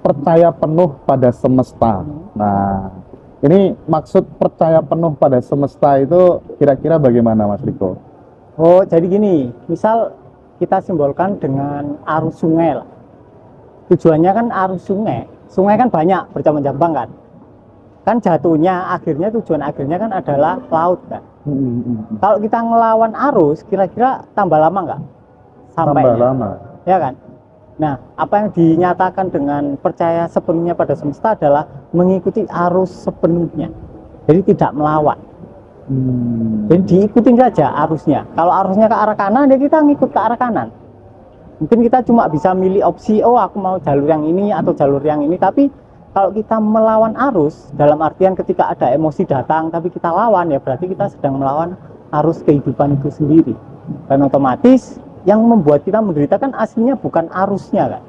percaya penuh pada semesta. Nah, ini maksud percaya penuh pada semesta itu kira-kira bagaimana, Mas Riko? Oh, jadi gini, misal kita simbolkan dengan arus sungai lah. Tujuannya kan arus sungai. Sungai kan banyak bercabang-cabang kan. Kan jatuhnya akhirnya tujuan akhirnya kan adalah laut kan. Kalau kita ngelawan arus, kira-kira tambah lama nggak sampainya? Tambah lama. Ya kan? Nah, apa yang dinyatakan dengan percaya sepenuhnya pada semesta adalah mengikuti arus sepenuhnya. Jadi tidak melawan. Jadi diikutin saja arusnya. Kalau arusnya ke arah kanan, ya kita ngikut ke arah kanan. Mungkin kita cuma bisa milih opsi, oh aku mau jalur yang ini atau jalur yang ini. Tapi kalau kita melawan arus, dalam artian ketika ada emosi datang, tapi kita lawan, ya berarti kita sedang melawan arus kehidupan itu sendiri. Dan otomatis yang membuat kita menderita kan aslinya bukan arusnya kan,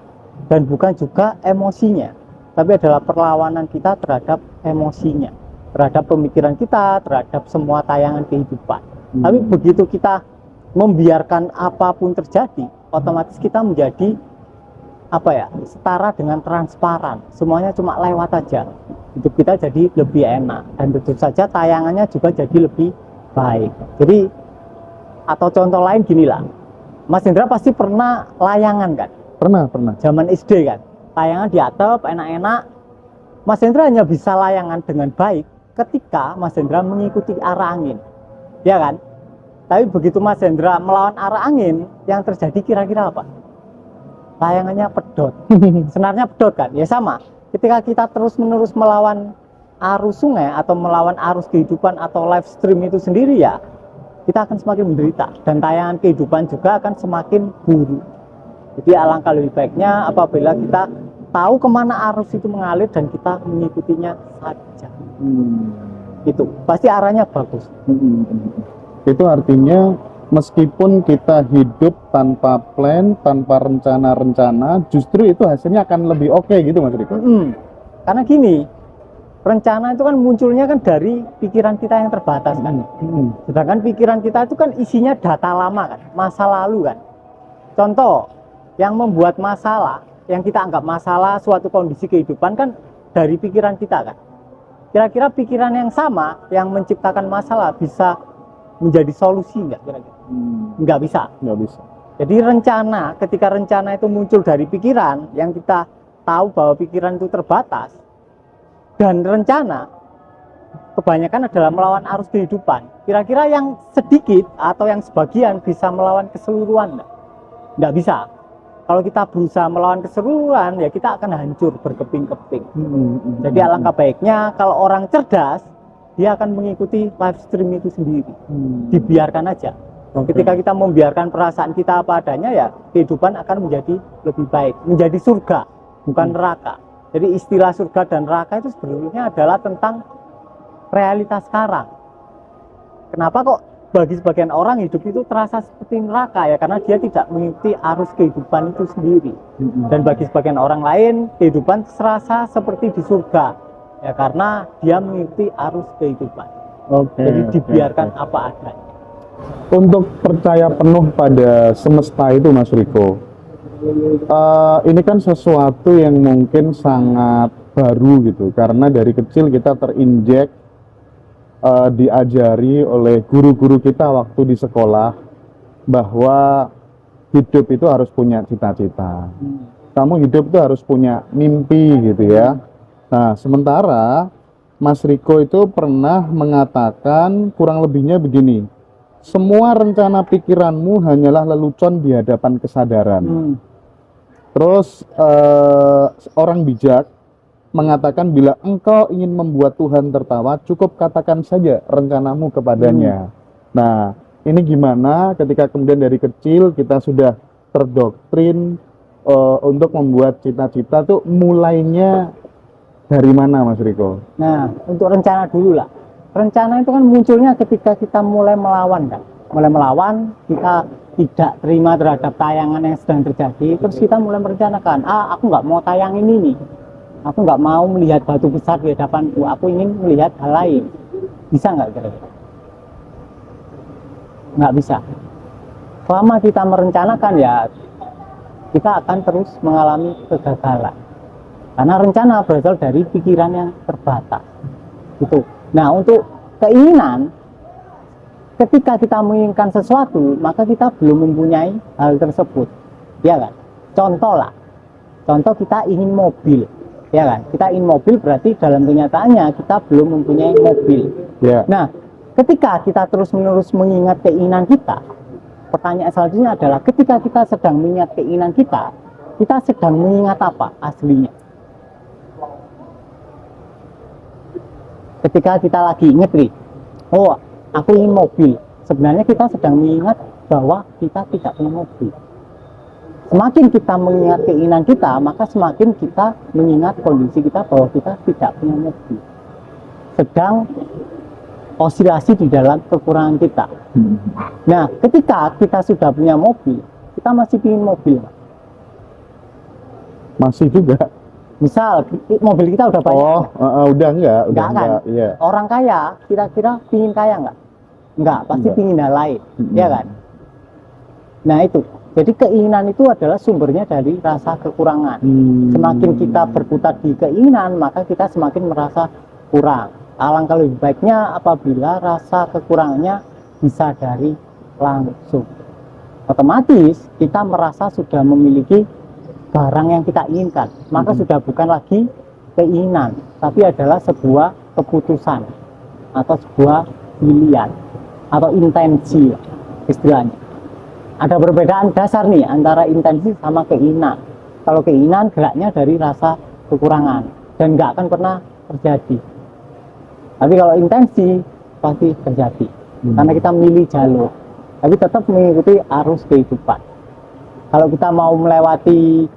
dan bukan juga emosinya, tapi adalah perlawanan kita terhadap emosinya, terhadap pemikiran kita, terhadap semua tayangan kehidupan. Tapi begitu kita membiarkan apapun terjadi, otomatis kita menjadi setara dengan transparan, semuanya cuma lewat aja, hidup kita jadi lebih enak, dan tentu saja tayangannya juga jadi lebih baik. Jadi atau contoh lain gini lah, Mas Hendra pasti pernah layangan kan? Pernah. Zaman SD kan, layangan di atap enak-enak. Mas Hendra hanya bisa layangan dengan baik ketika Mas Hendra mengikuti arah angin, ya kan? Tapi begitu Mas Hendra melawan arah angin, yang terjadi kira-kira apa? Layangannya pedot, senarnya pedot kan? Ya sama, ketika kita terus-menerus melawan arus sungai atau melawan arus kehidupan atau live stream itu sendiri, ya kita akan semakin menderita, dan tayangan kehidupan juga akan semakin buruk. Jadi alangkah lebih baiknya apabila kita tahu kemana arus itu mengalir dan kita mengikutinya saja. Itu pasti arahnya bagus. Itu artinya meskipun kita hidup tanpa plan, tanpa rencana-rencana, justru itu hasilnya akan lebih oke gitu, Mas Riko. Karena gini, rencana itu kan munculnya kan dari pikiran kita yang terbatas kan. Sedangkan pikiran kita itu kan isinya data lama kan, masa lalu kan. Contoh, yang membuat masalah, yang kita anggap masalah suatu kondisi kehidupan kan dari pikiran kita kan. Kira-kira pikiran yang sama yang menciptakan masalah bisa menjadi solusi nggak kira-kira? Nggak bisa. Jadi rencana, ketika rencana itu muncul dari pikiran, yang kita tahu bahwa pikiran itu terbatas, dan rencana kebanyakan adalah melawan arus kehidupan. Kira-kira yang sedikit atau yang sebagian bisa melawan keseluruhan? Nggak bisa. Kalau kita berusaha melawan keseluruhan, ya kita akan hancur berkeping-keping. Jadi alangkah baiknya kalau orang cerdas, dia akan mengikuti live stream itu sendiri. Dibiarkan aja. Ketika kita membiarkan perasaan kita apa adanya, ya kehidupan akan menjadi lebih baik, menjadi surga, bukan neraka. Jadi istilah surga dan neraka itu sebenarnya adalah tentang realitas sekarang. Kenapa kok bagi sebagian orang hidup itu terasa seperti neraka? Ya karena dia tidak mengikuti arus kehidupan itu sendiri. Dan bagi sebagian orang lain kehidupan terasa seperti di surga, ya karena dia mengikuti arus kehidupan. Jadi dibiarkan apa adanya. Untuk percaya penuh pada semesta itu, Mas Riko, ini kan sesuatu yang mungkin sangat baru gitu, karena dari kecil kita terinjek, diajari oleh guru-guru kita waktu di sekolah bahwa hidup itu harus punya cita-cita, kamu hidup itu harus punya mimpi gitu ya. Nah, sementara Mas Riko itu pernah mengatakan kurang lebihnya begini, semua rencana pikiranmu hanyalah lelucon di hadapan kesadaran. Terus orang bijak mengatakan bila engkau ingin membuat Tuhan tertawa, cukup katakan saja rencanamu kepadanya. Nah, ini gimana ketika kemudian dari kecil kita sudah terdoktrin untuk membuat cita-cita tuh mulainya dari mana, Mas Riko? Nah, untuk rencana dulu lah. Rencana itu kan munculnya ketika kita mulai melawan kan. Mulai melawan, kita tidak terima terhadap tayangan yang sedang terjadi, terus kita mulai merencanakan, aku nggak mau tayang ini nih, aku nggak mau melihat batu besar di hadapanku, aku ingin melihat hal lain. Bisa nggak kira-kira? Nggak bisa. Selama kita merencanakan, ya kita akan terus mengalami kegagalan. Karena rencana berasal dari pikiran yang terbatas. Gitu. Nah, untuk keinginan, ketika kita menginginkan sesuatu, maka kita belum mempunyai hal tersebut. Ya kan? Contoh lah. Contoh kita ingin mobil. Ya kan? Kita ingin mobil berarti dalam kenyataannya kita belum mempunyai mobil. Ya. Nah, ketika kita terus-menerus mengingat keinginan kita, pertanyaan selanjutnya adalah ketika kita sedang mengingat keinginan kita sedang mengingat apa aslinya? Ketika kita lagi ingat nih, oh aku ingin mobil, sebenarnya kita sedang mengingat bahwa kita tidak punya mobil. Semakin kita mengingat keinginan kita, maka semakin kita mengingat kondisi kita bahwa kita tidak punya mobil. Sedang osilasi di dalam kekurangan kita. Nah, ketika kita sudah punya mobil, kita masih ingin mobil. Masih juga. Misal mobil kita udah banyak. Udah enggak Kan? Iya. Orang kaya kira-kira pingin kaya enggak? Enggak, pasti Enggak. pingin hal lain, ya kan? Nah itu, jadi keinginan itu adalah sumbernya dari rasa kekurangan. Semakin kita berputar di keinginan, maka kita semakin merasa kurang. Alangkah lebih baiknya apabila rasa kekurangannya disadari langsung. Otomatis kita merasa sudah memiliki barang yang kita inginkan, maka sudah bukan lagi keinginan, tapi adalah sebuah keputusan atau sebuah pilihan atau intensi istilahnya. Ada perbedaan dasar nih antara intensi sama keinginan. Kalau keinginan geraknya dari rasa kekurangan dan nggak akan pernah terjadi. Tapi kalau intensi pasti terjadi karena kita milih jalur, tapi tetap mengikuti arus kehidupan. Kalau kita mau melewati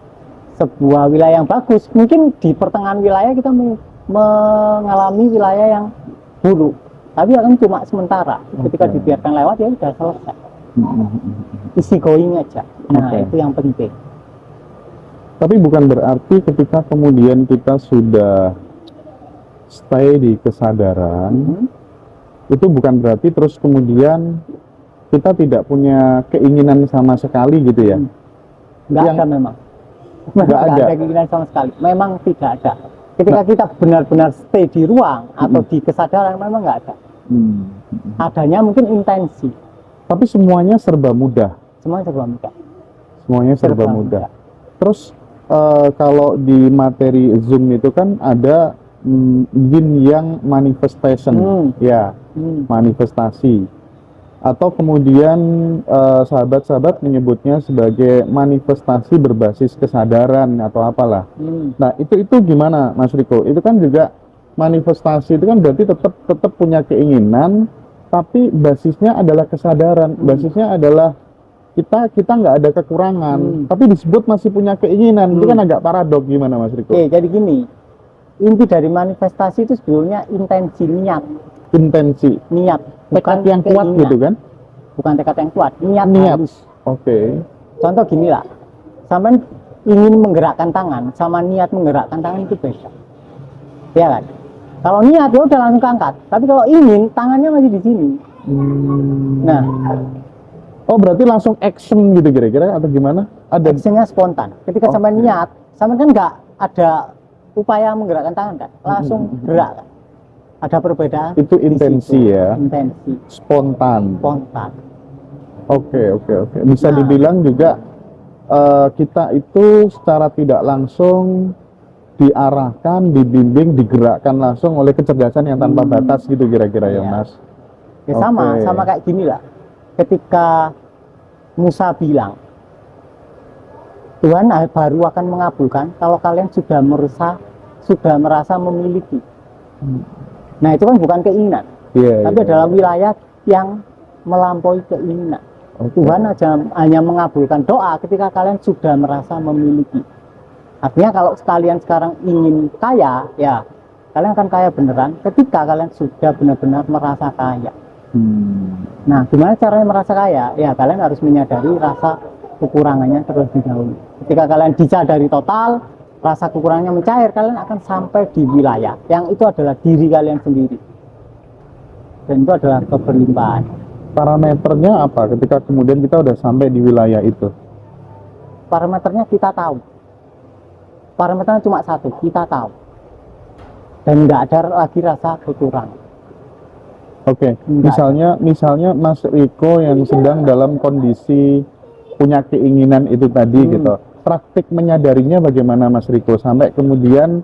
sebuah wilayah yang bagus, mungkin di pertengahan wilayah kita mengalami wilayah yang buruk, tapi akan cuma sementara. Ketika dibiarkan lewat ya sudah selesai. Isi going aja. Nah, itu yang penting. Tapi bukan berarti ketika kemudian kita sudah stay di kesadaran, itu bukan berarti terus kemudian kita tidak punya keinginan sama sekali gitu ya? Nggak ada memang. Nggak ada keinginan sama sekali. Memang tidak ada. Ketika kita benar-benar stay di ruang atau di kesadaran, memang nggak ada. Adanya mungkin intensi. Tapi semuanya serba mudah. Semuanya serba mudah. Semuanya serba mudah. Terus kalau di materi Zoom itu kan ada yin yang manifestation, ya, manifestasi. Atau kemudian sahabat-sahabat menyebutnya sebagai manifestasi berbasis kesadaran atau apalah. Nah itu gimana Mas Riko? Itu kan juga manifestasi itu kan berarti tetap punya keinginan, tapi basisnya adalah kesadaran, basisnya adalah kita nggak ada kekurangan, tapi disebut masih punya keinginan. Itu kan agak paradok, gimana Mas Riko? Oke, jadi gini, inti dari manifestasi itu sebetulnya intensi, niat, bukan tekad yang kuat gitu kan? Bukan tekad yang kuat, niat. Halus. Oke. Contoh gini lah, sampai ingin menggerakkan tangan sama niat menggerakkan tangan itu beda, ya kan? Kalau niat ya udah langsung angkat, tapi kalau ingin tangannya masih di sini. Nah, oh berarti langsung action gitu kira-kira atau gimana? Ada actionnya spontan. Ketika sampai niat, sampai kan nggak ada upaya menggerakkan tangan kan, langsung gerak kan. Ada perbedaan. Itu intensi ya. Intensi. Spontan. Oke. Bisa dibilang juga kita itu secara tidak langsung diarahkan, dibimbing, digerakkan langsung oleh kecerdasan yang tanpa batas gitu kira-kira ya Mas. Ya sama kayak gini lah. Ketika Musa bilang, Tuhan baru akan mengabulkan kalau kalian sudah merasa memiliki. Nah itu kan bukan keinginan, tapi adalah wilayah yang melampaui keinginan. Tuhan hanya mengabulkan doa ketika kalian sudah merasa memiliki. Artinya kalau kalian sekarang ingin kaya, ya kalian akan kaya beneran ketika kalian sudah benar-benar merasa kaya. Nah, gimana caranya merasa kaya? Ya kalian harus menyadari rasa kekurangannya terlebih dahulu. Ketika kalian disadari total, rasa kekurangannya mencair, kalian akan sampai di wilayah yang itu adalah diri kalian sendiri. Dan itu adalah keberlimpahan. Parameternya apa ketika kemudian kita udah sampai di wilayah itu? Parameternya kita tahu. parameternya cuma satu, kita tahu. Dan nggak ada lagi rasa berkurang. Oke, Enggak. misalnya Mas Riko yang sedang dalam kondisi punya keinginan itu tadi gitu. Praktik menyadarinya bagaimana Mas Riko sampai kemudian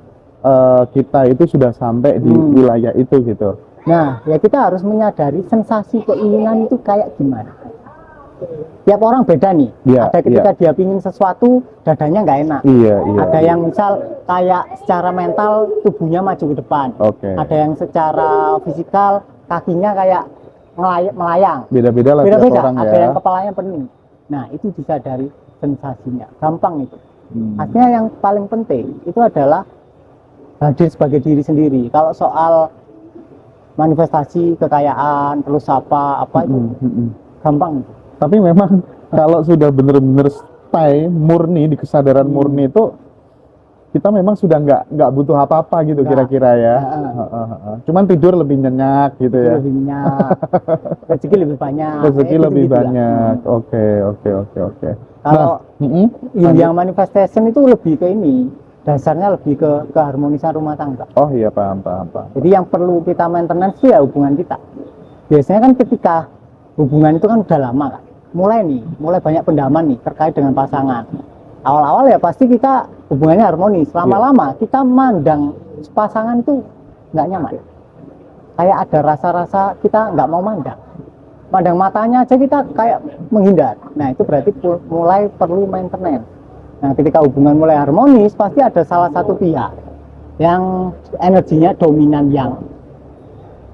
kita itu sudah sampai di wilayah itu gitu. Nah, ya kita harus menyadari sensasi keinginan itu kayak gimana. Tiap orang beda nih. Iya, Ada ketika dia pingin sesuatu, dadanya nggak enak. Iya, iya. Ada yang misal kayak secara mental tubuhnya maju ke depan. Oke. Ada yang secara fisikal kakinya kayak melayang. Beda-beda lah tiap Beda-beda. orang Ada ya. yang kepalanya pening. Nah, itu disadari sensasinya. Gampang itu. Artinya yang paling penting itu adalah hadir sebagai diri sendiri. Kalau soal manifestasi kekayaan, terus apa itu gampang itu. Tapi memang kalau sudah benar-benar stay murni di kesadaran murni itu kita memang sudah nggak butuh apa-apa gitu kira-kira ya. Cuman tidur lebih nyenyak gitu ya. Lebih minyak, rezeki lebih banyak. Rezeki lebih banyak. Oke. Kalau yang manifestation itu lebih ke ini, dasarnya lebih ke keharmonisan rumah tangga. Oh iya, paham. Jadi yang perlu kita maintenance itu ya hubungan kita. Biasanya kan ketika hubungan itu kan udah lama kan, mulai banyak pendaman nih terkait dengan pasangan. Awal-awal ya pasti kita hubungannya harmonis. Lama-lama kita mandang pasangan itu nggak nyaman. Kayak ada rasa-rasa kita nggak mau mandang matanya aja kita kayak menghindar. Nah itu berarti mulai perlu maintenance. Nah ketika hubungan mulai harmonis pasti ada salah satu pihak yang energinya dominan yang,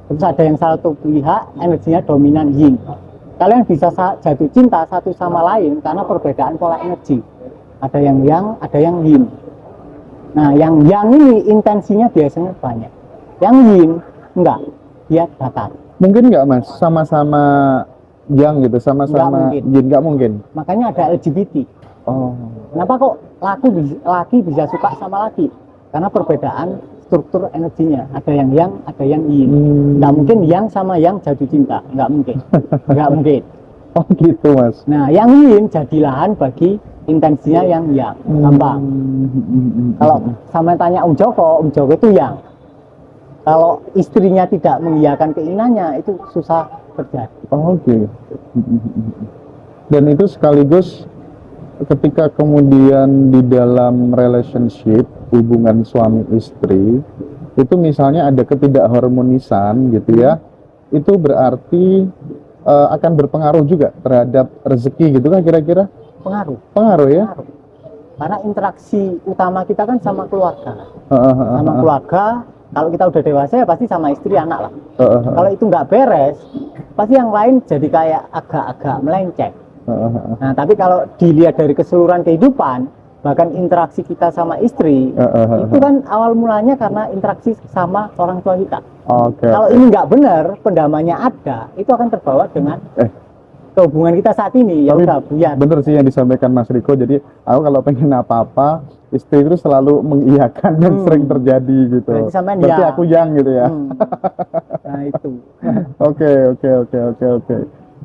terus ada yang salah satu pihak energinya dominan yin. Kalian bisa jatuh cinta satu sama lain karena perbedaan pola energi. Ada yang yang, ada yang yin. Nah yang yang ini intensinya biasanya banyak, yang yin enggak, dia datar. Mungkin nggak Mas, sama-sama yang gitu, sama-sama yin, nggak mungkin. Makanya ada LGBT. Oh. Kenapa kok laki bisa suka sama laki? Karena perbedaan struktur energinya. Ada yang, ada yang yin. Nggak mungkin yang sama yang jatuh cinta. Nggak mungkin. Nggak mungkin. Oh gitu Mas. Nah yang yin jadi lahan bagi intensinya yang. Gampang. Kalau sama tanya Om Joko itu yang. Kalau istrinya tidak mengiyakan keinginannya, itu susah terjadi. Oh, oke. Dan itu sekaligus ketika kemudian di dalam relationship, hubungan suami istri, itu misalnya ada ketidakharmonisan gitu ya, itu berarti akan berpengaruh juga terhadap rezeki gitu kan kira-kira? Pengaruh ya? Pengaruh. Karena interaksi utama kita kan sama keluarga. Sama keluarga. Kalau kita udah dewasa ya pasti sama istri anak lah. Kalau itu nggak beres, pasti yang lain jadi kayak agak-agak melenceng. Nah tapi kalau dilihat dari keseluruhan kehidupan, bahkan interaksi kita sama istri, itu kan awal mulanya karena interaksi sama orang tua kita. Kalau ini nggak benar, pendamannya ada, itu akan terbawa dengan hubungan kita saat ini. Ya udah buyar. Bener sih yang disampaikan Mas Riko. Jadi aku kalau pengen apa-apa, istri itu selalu mengiyakan dan sering terjadi gitu. Berarti aku yang gitu ya. Nah itu. Oke.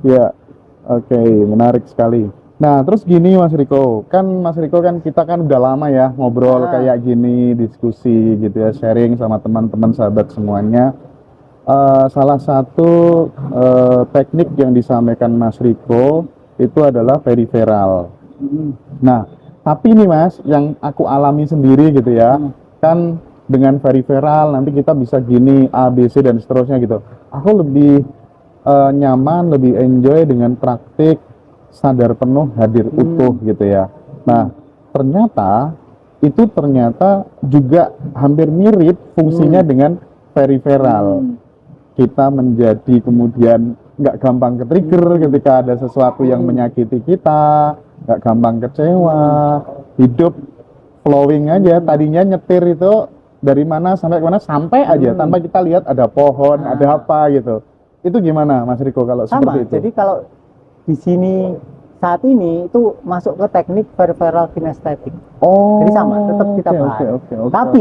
Ya, oke, menarik sekali. Nah terus gini Mas Riko kan kita kan udah lama ya ngobrol kayak gini, diskusi gitu ya, sharing sama teman-teman sahabat semuanya. Salah satu teknik yang disampaikan Mas Riko itu adalah peripheral. Nah, tapi ini Mas, yang aku alami sendiri gitu ya, kan dengan peripheral nanti kita bisa gini, A, B, C dan seterusnya gitu. Aku lebih nyaman, lebih enjoy dengan praktik sadar penuh, hadir utuh gitu ya. Nah, ternyata juga hampir mirip fungsinya dengan peripheral. Kita menjadi kemudian nggak gampang ke-trigger ketika ada sesuatu yang menyakiti kita, nggak gampang kecewa, hidup flowing aja. Tadinya nyetir itu dari mana sampai kemana sampai aja tanpa kita lihat ada pohon, ada apa gitu. Itu gimana Mas Riko kalau seperti itu? Jadi kalau di sini saat ini itu masuk ke teknik peripheral kinestetik. Jadi sama, tetap kita bahas. Tapi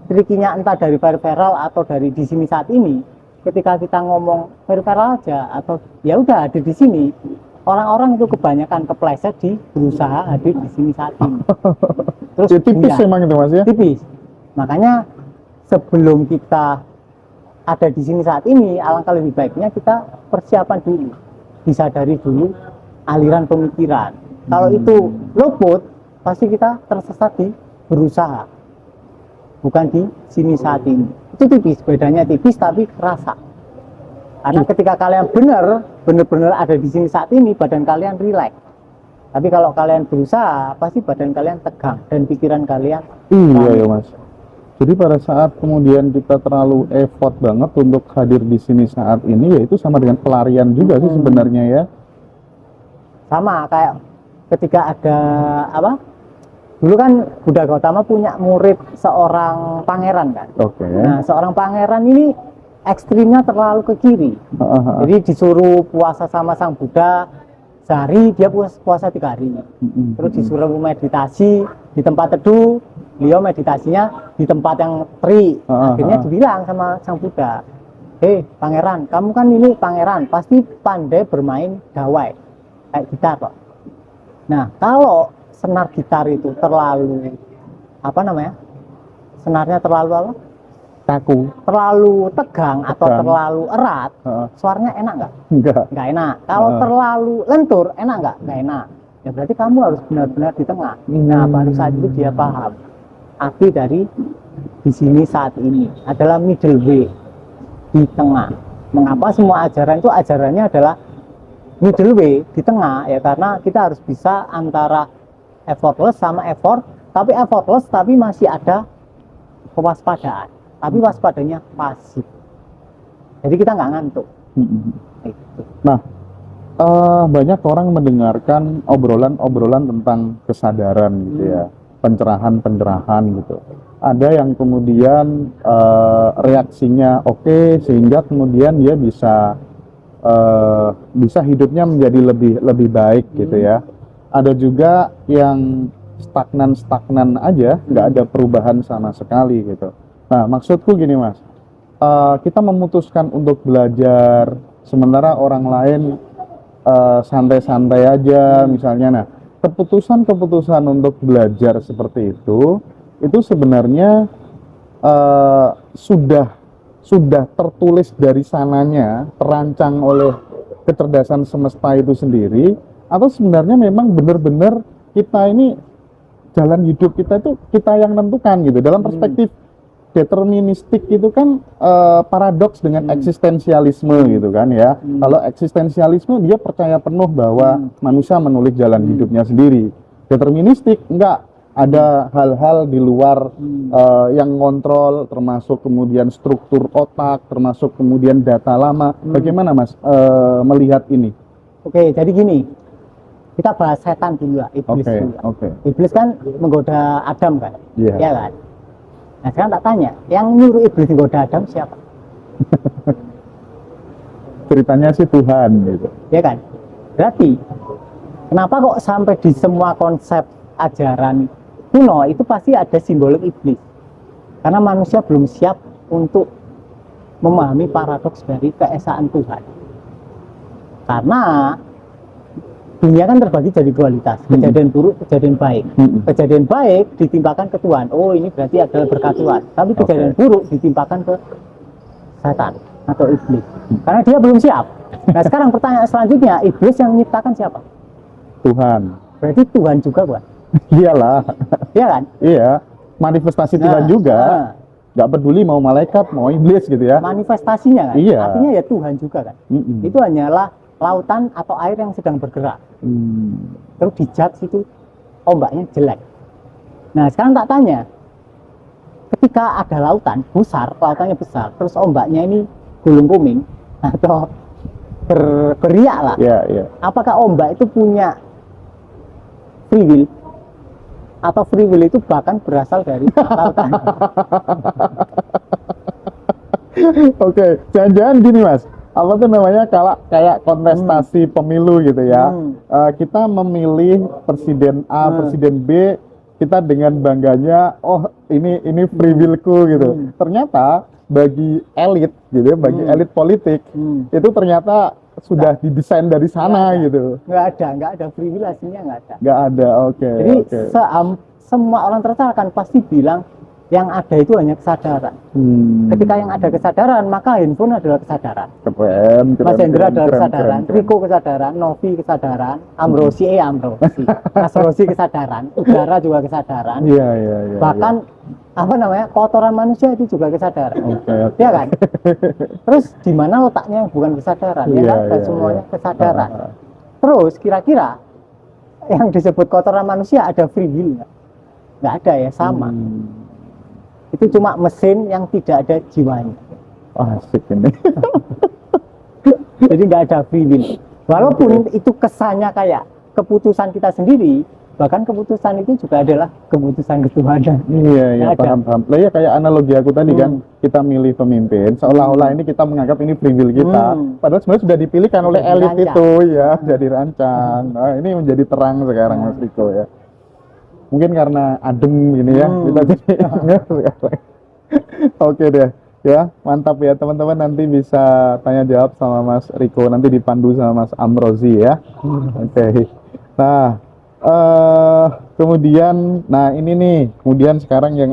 trikinya entah dari peripheral atau dari di sini saat ini, ketika kita ngomong peripheral aja atau ya udah ada di sini, orang-orang itu kebanyakan kepleset di berusaha hadir di sini saat ini. Terus Ya, tipis punya- emang itu Mas ya. tipis. Makanya sebelum kita ada di sini saat ini, alangkah lebih baiknya kita persiapan dulu, disadari dulu aliran pemikiran. Kalau itu luput, pasti kita tersesat di berusaha, bukan di sini saat ini. Itu tipis, bedanya tipis tapi kerasa. Karena ketika kalian benar-benar ada di sini saat ini, badan kalian rileks. Tapi kalau kalian berusaha, pasti badan kalian tegang dan pikiran kalian Iya ya Mas. Jadi pada saat kemudian kita terlalu effort banget untuk hadir di sini saat ini, ya itu sama dengan pelarian juga sih sebenarnya ya. sama kayak ketika ada apa? Dulu kan Buddha Gautama punya murid seorang pangeran kan. Oke. Nah, seorang pangeran ini ekstrimnya terlalu ke kiri. Jadi disuruh puasa sama sang Buddha sehari, dia puasa 3 hari. Terus disuruh meditasi di tempat teduh, beliau meditasinya di tempat yang terik. Akhirnya dibilang sama sang Buddha, hei pangeran, kamu kan ini pangeran, pasti pandai bermain gawai kayak gitar kok. Nah, kalau senar gitar itu terlalu apa namanya? Senarnya terlalu apa? Kaku. Terlalu tegang atau Tegang. terlalu erat, suaranya enak nggak? Enggak. Nggak enak. Kalau terlalu lentur, enak nggak? Nggak enak. Ya berarti kamu harus benar-benar di tengah. Nah, baru saat itu dia paham. Arti dari di sini saat ini adalah middle way, di tengah. Mengapa semua ajaran itu ajarannya adalah middle way, di tengah? Ya karena kita harus bisa antara effortless sama effort, tapi effortless tapi masih ada kewaspadaan. Tapi waspadanya pasif. Jadi kita nggak ngantuk. Gitu. Nah, banyak orang mendengarkan obrolan-obrolan tentang kesadaran gitu ya, pencerahan-pencerahan gitu. Ada yang kemudian reaksinya oke, sehingga kemudian dia bisa hidupnya menjadi lebih baik gitu ya. Ada juga yang stagnan aja, nggak ada perubahan sama sekali gitu. Nah, maksudku gini Mas, kita memutuskan untuk belajar, sementara orang lain santai-santai aja misalnya. Nah, keputusan untuk belajar seperti itu sebenarnya sudah tertulis dari sananya, terancang oleh kecerdasan semesta itu sendiri, atau sebenarnya memang benar-benar kita ini jalan hidup kita itu kita yang menentukan gitu. Dalam perspektif deterministik itu kan paradoks dengan eksistensialisme gitu kan ya. Kalau eksistensialisme dia percaya penuh bahwa manusia menulis jalan hidupnya sendiri. Deterministik enggak, ada hal-hal di luar yang ngontrol, termasuk kemudian struktur otak, termasuk kemudian data lama. Bagaimana Mas melihat ini? Oke, jadi gini, kita bahas setan dulu lah, iblis dulu lah. Iblis kan menggoda Adam kan, ya kan. Nah sekarang tak tanya, yang nyuruh iblis menggoda Adam siapa? Ceritanya sih Tuhan gitu. Ya kan. Berarti kenapa kok sampai di semua konsep ajaran kuno itu pasti ada simbolik iblis? Karena manusia belum siap untuk memahami paradoks dari keesaan Tuhan. Karena dunia kan terbagi jadi dualitas, kejadian buruk, kejadian baik. Kejadian baik ditimpakan ke Tuhan, oh ini berarti adalah berkat Tuhan. Tapi kejadian buruk ditimpakan ke setan atau iblis, karena dia belum siap. Nah sekarang pertanyaan selanjutnya, iblis yang menciptakan siapa? Tuhan. Berarti Tuhan juga bukan? Iyalah. Iya kan? Iya, manifestasi Tuhan juga. Nggak peduli mau malaikat, mau iblis gitu ya. Manifestasinya kan? Iya. Artinya ya Tuhan juga kan? Itu hanyalah lautan atau air yang sedang bergerak. Terus dijat situ ombaknya jelek. Nah sekarang tak tanya, ketika ada lautan besar, lautannya besar, terus ombaknya ini gulung kuming atau beriak lah. Apakah ombak itu punya free will? Atau free will itu bahkan berasal dari lautan? Oke, jangan-jangan gini Mas, apa tuh namanya kayak kontestasi pemilu gitu ya. Kita memilih presiden A, presiden B, kita dengan bangganya, oh ini free willku gitu. Ternyata bagi elit gitu, bagi elit politik itu ternyata sudah didesain dari sana gitu. nggak ada free will, aslinya nggak ada. Nggak ada, oke. Jadi oke. semua orang tercelakaan pasti bilang yang ada itu hanya kesadaran. Ketika yang ada kesadaran, maka handphone adalah kesadaran. Keren, Mas Hendra adalah keren, kesadaran, keren. Riko kesadaran, Novi kesadaran, Amrosi, Mas Rosi kesadaran, udara juga kesadaran. Iya, iya, iya. Bahkan apa namanya, kotoran manusia itu juga kesadaran. Oke, oke. Ya kan? Terus di mana letaknya yang bukan kesadaran? Ya Iya, kan? Dan iya, semuanya iya. kesadaran. Terus kira-kira yang disebut kotoran manusia ada free will nggak? Nggak ada ya, sama. Itu cuma mesin yang tidak ada jiwanya. Oh, asik ini. Jadi nggak ada free will. Walaupun itu kesannya kayak keputusan kita sendiri, bahkan keputusan itu juga adalah keputusan ketuhanan. Iya, iya, Nggak ada. paham. Lah ya kayak analogi aku tadi kan, kita milih pemimpin, seolah-olah ini kita menganggap ini free will kita, padahal sebenarnya sudah dipilihkan oleh Sudah elit dirancang. itu, ya, sudah dirancang. Nah, ini menjadi terang sekarang Mas Riko ya. Mungkin karena adem gini ya, kita jadi ingat sekarang. Oke deh, ya mantap ya teman-teman, nanti bisa tanya jawab sama Mas Riko, nanti dipandu sama Mas Amrozi ya. Oke. Nah, kemudian, nah ini nih, kemudian sekarang yang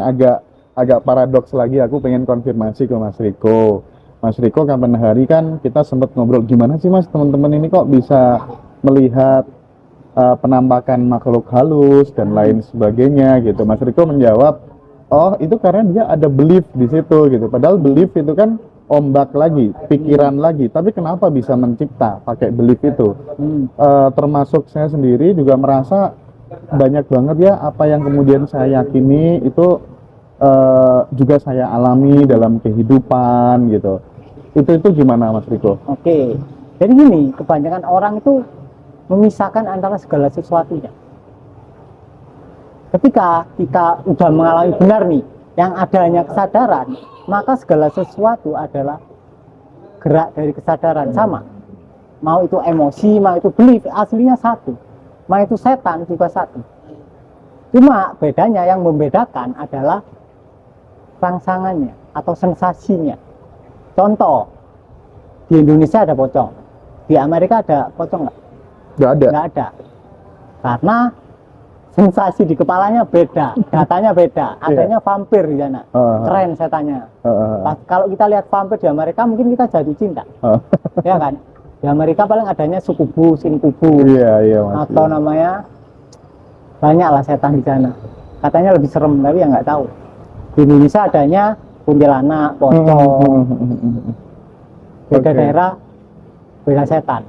agak paradoks lagi, aku pengen konfirmasi ke Mas Riko. Mas Riko kapan hari kan kita sempat ngobrol, gimana sih Mas teman-teman ini kok bisa melihat penampakan makhluk halus dan lain sebagainya gitu. Mas Riko menjawab, oh itu karena dia ada belief di situ gitu. Padahal belief itu kan ombak lagi, pikiran lagi. Tapi kenapa bisa mencipta pakai belief itu? Termasuk saya sendiri juga merasa banyak banget ya apa yang kemudian saya yakini itu juga saya alami dalam kehidupan gitu. Itu gimana Mas Riko? Oke. Jadi gini, kebanyakan orang itu memisahkan antara segala sesuatunya. Ketika kita udah mengalami benar nih, yang adanya kesadaran, maka segala sesuatu adalah gerak dari kesadaran, sama. Mau itu emosi, mau itu belief, aslinya satu. Mau itu setan juga satu. Cuma bedanya, yang membedakan adalah rangsangannya atau sensasinya. Contoh, di Indonesia ada pocong, di Amerika ada pocong nggak? Nggak ada. Nggak ada. Karena sensasi di kepalanya beda, datanya beda, adanya vampir di sana, keren setannya. Kalau kita lihat vampir di Amerika, mungkin kita jatuh cinta, ya kan? Di Amerika paling adanya sukubu, sinkubu, Iya, Mas. atau namanya banyak lah setan di sana. Katanya lebih serem, tapi ya nggak tahu. Di Indonesia adanya kuntilanak, pocong. Beda Oke. daerah, beda setan.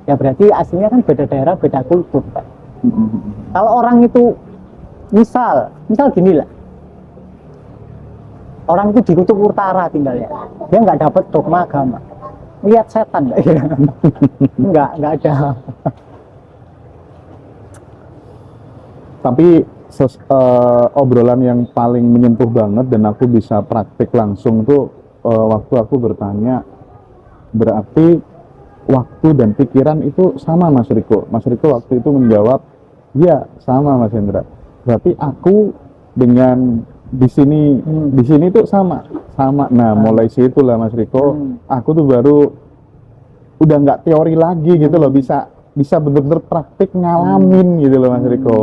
Ya berarti aslinya kan beda daerah, beda kultur kan. Kalau orang itu misal gini lah, orang itu di kutub utara tinggalnya, dia nggak dapat dogma agama, lihat setan nggak ada. Tapi obrolan yang paling menyentuh banget dan aku bisa praktik langsung tuh waktu aku bertanya, berarti waktu dan pikiran itu sama Mas Riko. Mas Riko waktu itu menjawab, ya sama Mas Hendra. Berarti aku dengan di sini tuh sama. Nah, mulai situ lah Mas Riko, aku tuh baru udah nggak teori lagi gitu loh, bisa bener-bener praktik ngalamin gitu loh Mas Riko.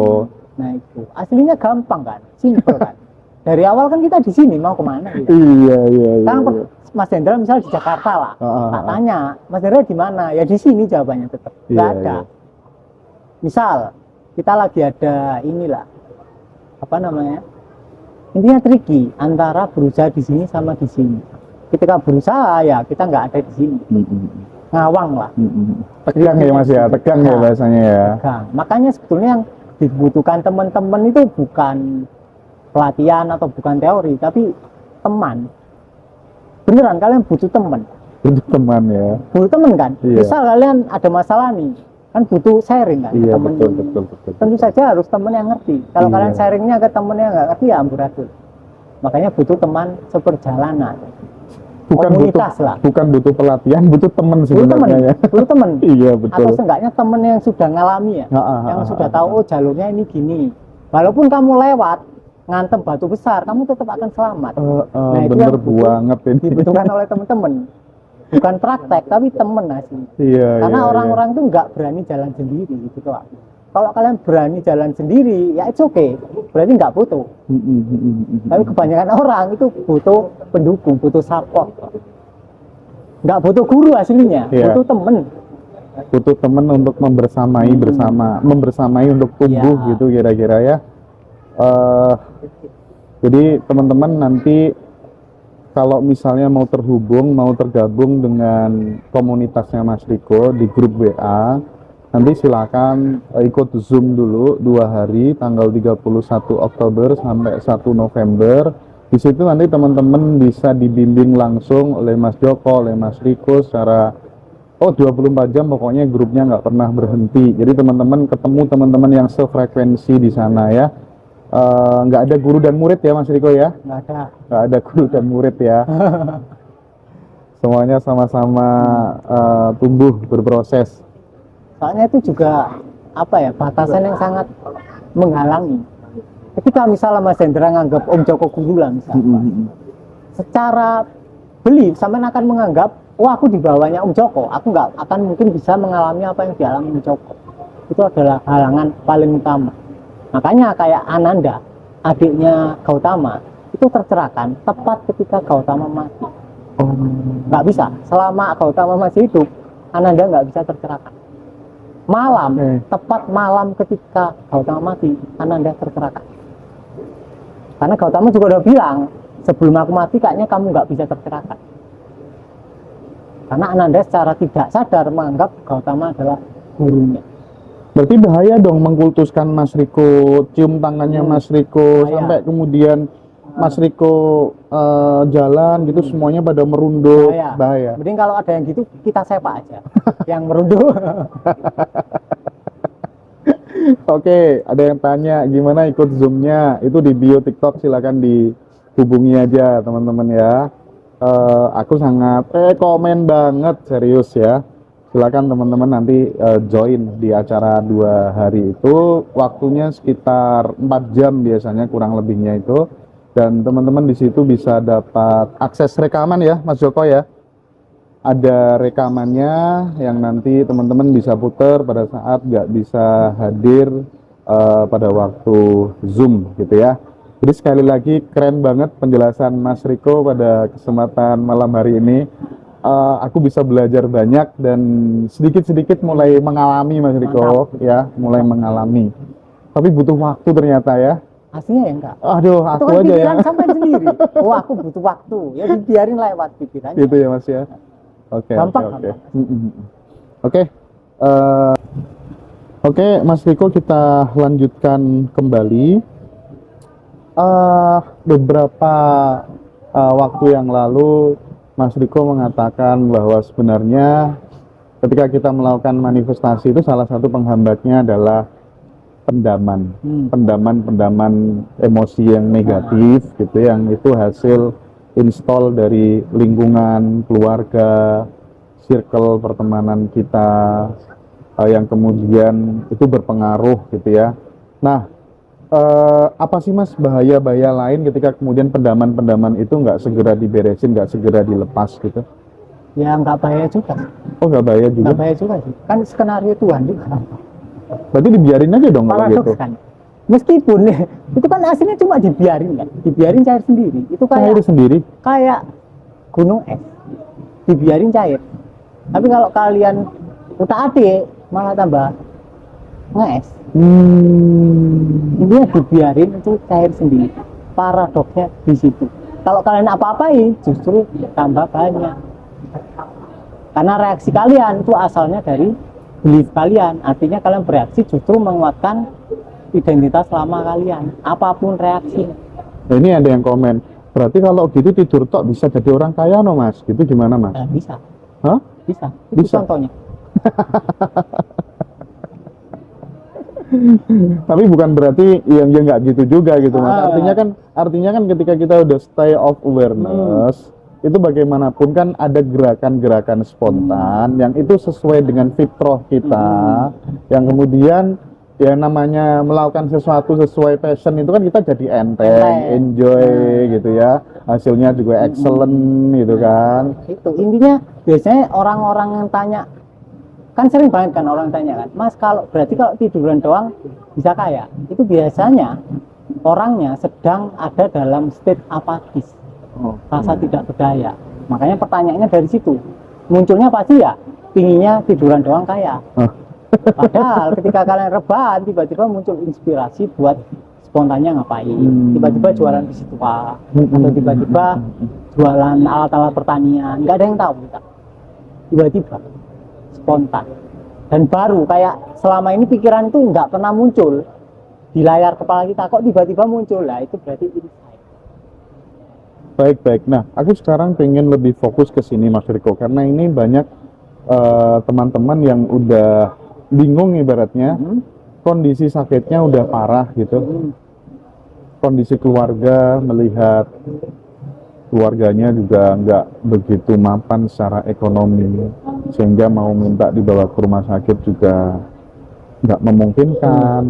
Nah itu aslinya gampang kan, simple kan. Dari awal kan kita di sini mau kemana gitu. Iya. Sekarang Mas Hendra misal di Jakarta lah, tak tanya Mas Hendra di mana, ya di sini jawabannya tetap nggak ada. Misal kita lagi ada inilah apa namanya, intinya tricky antara berusaha di sini sama di sini. Ketika berusaha ya kita nggak ada di sini, ngawang lah. Tegang ya Mas ya, tegang ya bahasanya ya. Tegang. Makanya sebetulnya yang dibutuhkan teman-teman itu bukan pelatihan atau bukan teori, tapi teman. Beneran kalian butuh teman. Butuh teman ya. Butuh teman kan? Iya. Misal kalian ada masalah nih, kan butuh sharing kan? Iya, temen. betul. Tentu saja harus teman yang ngerti. Kalau Iya. kalian sharingnya ke temen yang nggak ngerti ya amburadul. Makanya butuh teman seperjalanan. Komunitas lah. Bukan butuh pelatihan, butuh teman Butuh teman, sebenarnya ya. butuh teman. Iya, betul. Atau seenggaknya temen yang sudah ngalami ya, yang sudah tahu oh jalurnya ini gini. Walaupun kamu lewat ngantem batu besar, kamu tetap akan selamat. Nah, itu bener yang banget ini. dibutuhkan oleh teman-teman. bukan praktek tapi temen asli. Iya. Karena iya, orang-orang tuh nggak berani jalan sendiri gitu Pak. Kalau kalian berani jalan sendiri ya it's okay, berarti nggak butuh. Tapi kebanyakan orang itu butuh pendukung, butuh support. Nggak butuh guru aslinya, Iya. butuh temen. Butuh temen untuk membersamai bersama, membersamai untuk tumbuh Iya. gitu kira-kira ya. Jadi teman-teman nanti kalau misalnya mau terhubung, mau tergabung dengan komunitasnya Mas Riko di grup WA, nanti silakan ikut Zoom dulu 2 hari, tanggal 31 Oktober sampai 1 November. Di situ nanti teman-teman bisa dibimbing langsung oleh Mas Joko, oleh Mas Riko secara 24 jam pokoknya grupnya nggak pernah berhenti. Jadi teman-teman ketemu teman-teman yang sefrekuensi di sana ya. Nggak ada guru dan murid ya Mas Riko ya? Nggak ada. Nggak ada guru dan murid ya. Semuanya sama-sama tumbuh berproses. Soalnya itu juga apa ya, batasan yang sangat menghalangi. Ketika misalnya Mas Hendra nganggap Om Joko guru lah misalnya, secara belief sampean akan menganggap, wah aku di bawahnya Om Joko, aku nggak akan mungkin bisa mengalami apa yang dialami Om Joko. Itu adalah halangan paling utama. Makanya kayak Ananda, adiknya Gautama, itu tercerahkan tepat ketika Gautama mati. Nggak bisa, selama Gautama masih hidup, Ananda nggak bisa tercerahkan. Malam, tepat malam ketika Gautama mati, Ananda tercerahkan. Karena Gautama juga udah bilang, sebelum aku mati kayaknya kamu nggak bisa tercerahkan. Karena Ananda secara tidak sadar menganggap Gautama adalah gurunya. Berarti bahaya dong mengkultuskan Mas Riko, cium tangannya Mas Riko, Bahaya. sampai kemudian Mas Riko jalan gitu semuanya pada merunduk. Bahaya. Mending kalau ada yang gitu kita sepak aja, yang merunduk. Oke, ada yang tanya gimana ikut Zoom-nya? Itu di bio TikTok, silakan dihubungi aja teman-teman ya. Aku sangat komen banget serius ya. Silakan teman-teman nanti join di acara 2 hari itu, waktunya sekitar 4 jam biasanya kurang lebihnya itu, dan teman-teman di situ bisa dapat akses rekaman ya Mas Joko ya. Ada rekamannya yang nanti teman-teman bisa putar pada saat nggak bisa hadir pada waktu Zoom gitu ya. Jadi sekali lagi keren banget penjelasan Mas Riko pada kesempatan malam hari ini. Aku bisa belajar banyak dan sedikit-sedikit mulai mengalami Mas Riko ya, mulai mengalami. Tapi butuh waktu ternyata ya. Aslinya ya enggak. Aduh, Itu aku kan aja ya. pikiran sampai sendiri. Oh aku butuh waktu, ya dibiarin lewat pikirannya. Gitu ya Mas ya. Oke, Gampang, oke. gampang. Oke. Oke, Mas Riko kita lanjutkan kembali. Beberapa waktu yang lalu Mas Riko mengatakan bahwa sebenarnya ketika kita melakukan manifestasi itu salah satu penghambatnya adalah pendaman, pendaman emosi yang negatif gitu, yang itu hasil install dari lingkungan, keluarga, circle pertemanan kita, yang kemudian itu berpengaruh gitu ya. Nah, apa sih Mas bahaya-bahaya lain ketika kemudian pendaman-pendaman itu nggak segera diberesin, nggak segera dilepas gitu? Ya nggak bahaya juga. Oh nggak bahaya juga? Nggak bahaya juga sih. Kan skenario Tuhan juga. Berarti dibiarin aja dong kalau gitu? Paradoks kan. Meskipun itu kan aslinya cuma dibiarin kan, dibiarin cair sendiri. Itu Cair sendiri? kayak gunung es, dibiarin cair. Tapi kalau kalian utak-atik malah tambah nges. Intinya dibiarin itu cair sendiri. Paradoksnya di situ. Kalau kalian apa-apain justru tambah banyak. Karena reaksi kalian itu asalnya dari belief kalian. Artinya kalian bereaksi justru menguatkan identitas lama kalian. Apapun reaksi. Nah, ini ada yang komen. Berarti kalau gitu tidur tok bisa jadi orang kaya no Mas? Gitu gimana Mas? Nah, bisa. Hah? Bisa. Itu Bisa. contohnya. Tapi bukan berarti yang nggak gitu juga gitu Mas. Artinya kan ketika kita udah stay of awareness, itu bagaimanapun kan ada gerakan-gerakan spontan yang itu sesuai dengan fitrah kita, yang kemudian ya namanya melakukan sesuatu sesuai passion itu kan kita jadi enteng, enjoy gitu ya, hasilnya juga excellent gitu kan. Itu intinya biasanya orang-orang yang tanya, kan sering banget kan orang tanya kan, Mas kalau berarti kalau tiduran doang bisa kaya? Itu biasanya orangnya sedang ada dalam state apatis, rasa tidak berdaya. Makanya pertanyaannya dari situ, munculnya pasti ya pinginnya tiduran doang kaya. Padahal ketika kalian rebahan tiba-tiba muncul inspirasi buat spontannya ngapain, tiba-tiba jualan di situ Pak, atau tiba-tiba jualan alat-alat pertanian, nggak ada yang tahu kita. Tiba-tiba spontan dan baru, kayak selama ini pikiran itu nggak pernah muncul di layar kepala kita, kok tiba-tiba muncul lah, itu berarti insight. Baik. Nah, aku sekarang pengen lebih fokus ke sini Mas Riko, karena ini banyak teman-teman yang udah bingung ibaratnya, kondisi sakitnya udah parah gitu, kondisi keluarga, melihat keluarganya juga nggak begitu mapan secara ekonomi, sehingga mau minta dibawa ke rumah sakit juga nggak memungkinkan.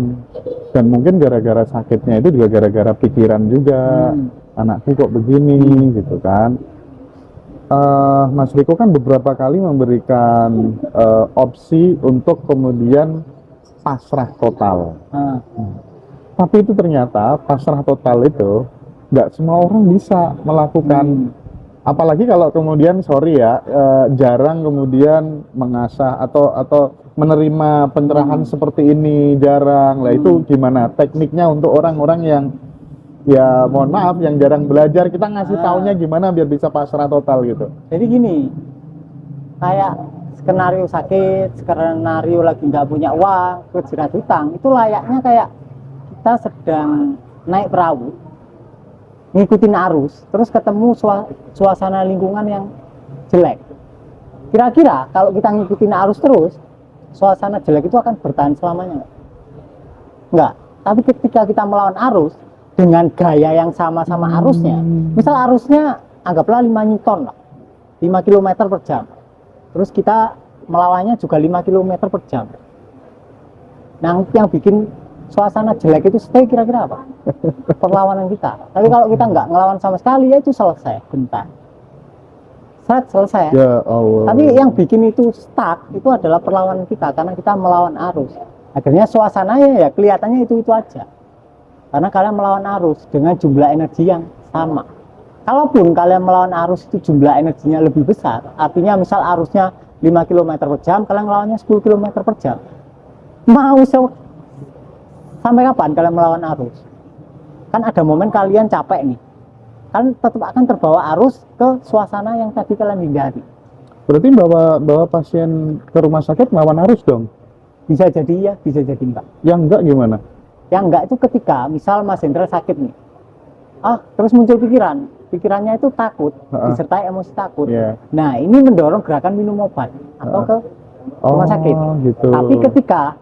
Dan mungkin gara-gara sakitnya itu juga gara-gara pikiran juga, anakku kok begini gitu kan. Mas Riko kan beberapa kali memberikan opsi untuk kemudian pasrah total. Tapi itu ternyata pasrah total itu nggak semua orang bisa melakukan. Apalagi kalau kemudian jarang kemudian mengasah atau menerima pencerahan seperti ini, jarang. Lah itu gimana tekniknya untuk orang-orang yang, ya mohon maaf, yang jarang belajar, kita ngasih taunya gimana biar bisa pasrah total gitu. Jadi gini, kayak skenario sakit, skenario lagi nggak punya uang, kejerat hutang, itu layaknya kayak kita sedang naik perahu, ngikutin arus, terus ketemu suasana lingkungan yang jelek. Kira-kira kalau kita ngikutin arus terus, suasana jelek itu akan bertahan selamanya? Enggak. Tapi ketika kita melawan arus dengan gaya yang sama-sama arusnya, misal arusnya anggaplah 5 Newton lah, 5 km per jam, terus kita melawannya juga 5 km per jam. Nah, yang bikin suasana jelek itu stay kira-kira apa? Perlawanan kita. Tapi kalau kita nggak ngelawan sama sekali, ya itu selesai, bentar. Selesai. Ya Allah. Tapi yang bikin itu stuck itu adalah perlawanan kita, karena kita melawan arus. Akhirnya suasananya ya kelihatannya itu aja. Karena kalian melawan arus dengan jumlah energi yang sama. Kalaupun kalian melawan arus itu jumlah energinya lebih besar, artinya misal arusnya 5 km per jam, kalian melawannya 10 km per jam. Sampai kapan kalian melawan arus? Kan ada momen kalian capek nih, kan tetap akan terbawa arus ke suasana yang tadi kalian hindari. Berarti bawa pasien ke rumah sakit melawan arus dong? Bisa jadi ya, bisa jadi enggak. Yang enggak gimana? Yang enggak itu ketika misal Mas Hendra sakit nih, terus muncul pikirannya itu takut, disertai emosi takut. Nah, ini mendorong gerakan minum obat atau ke rumah sakit. Gitu. Tapi ketika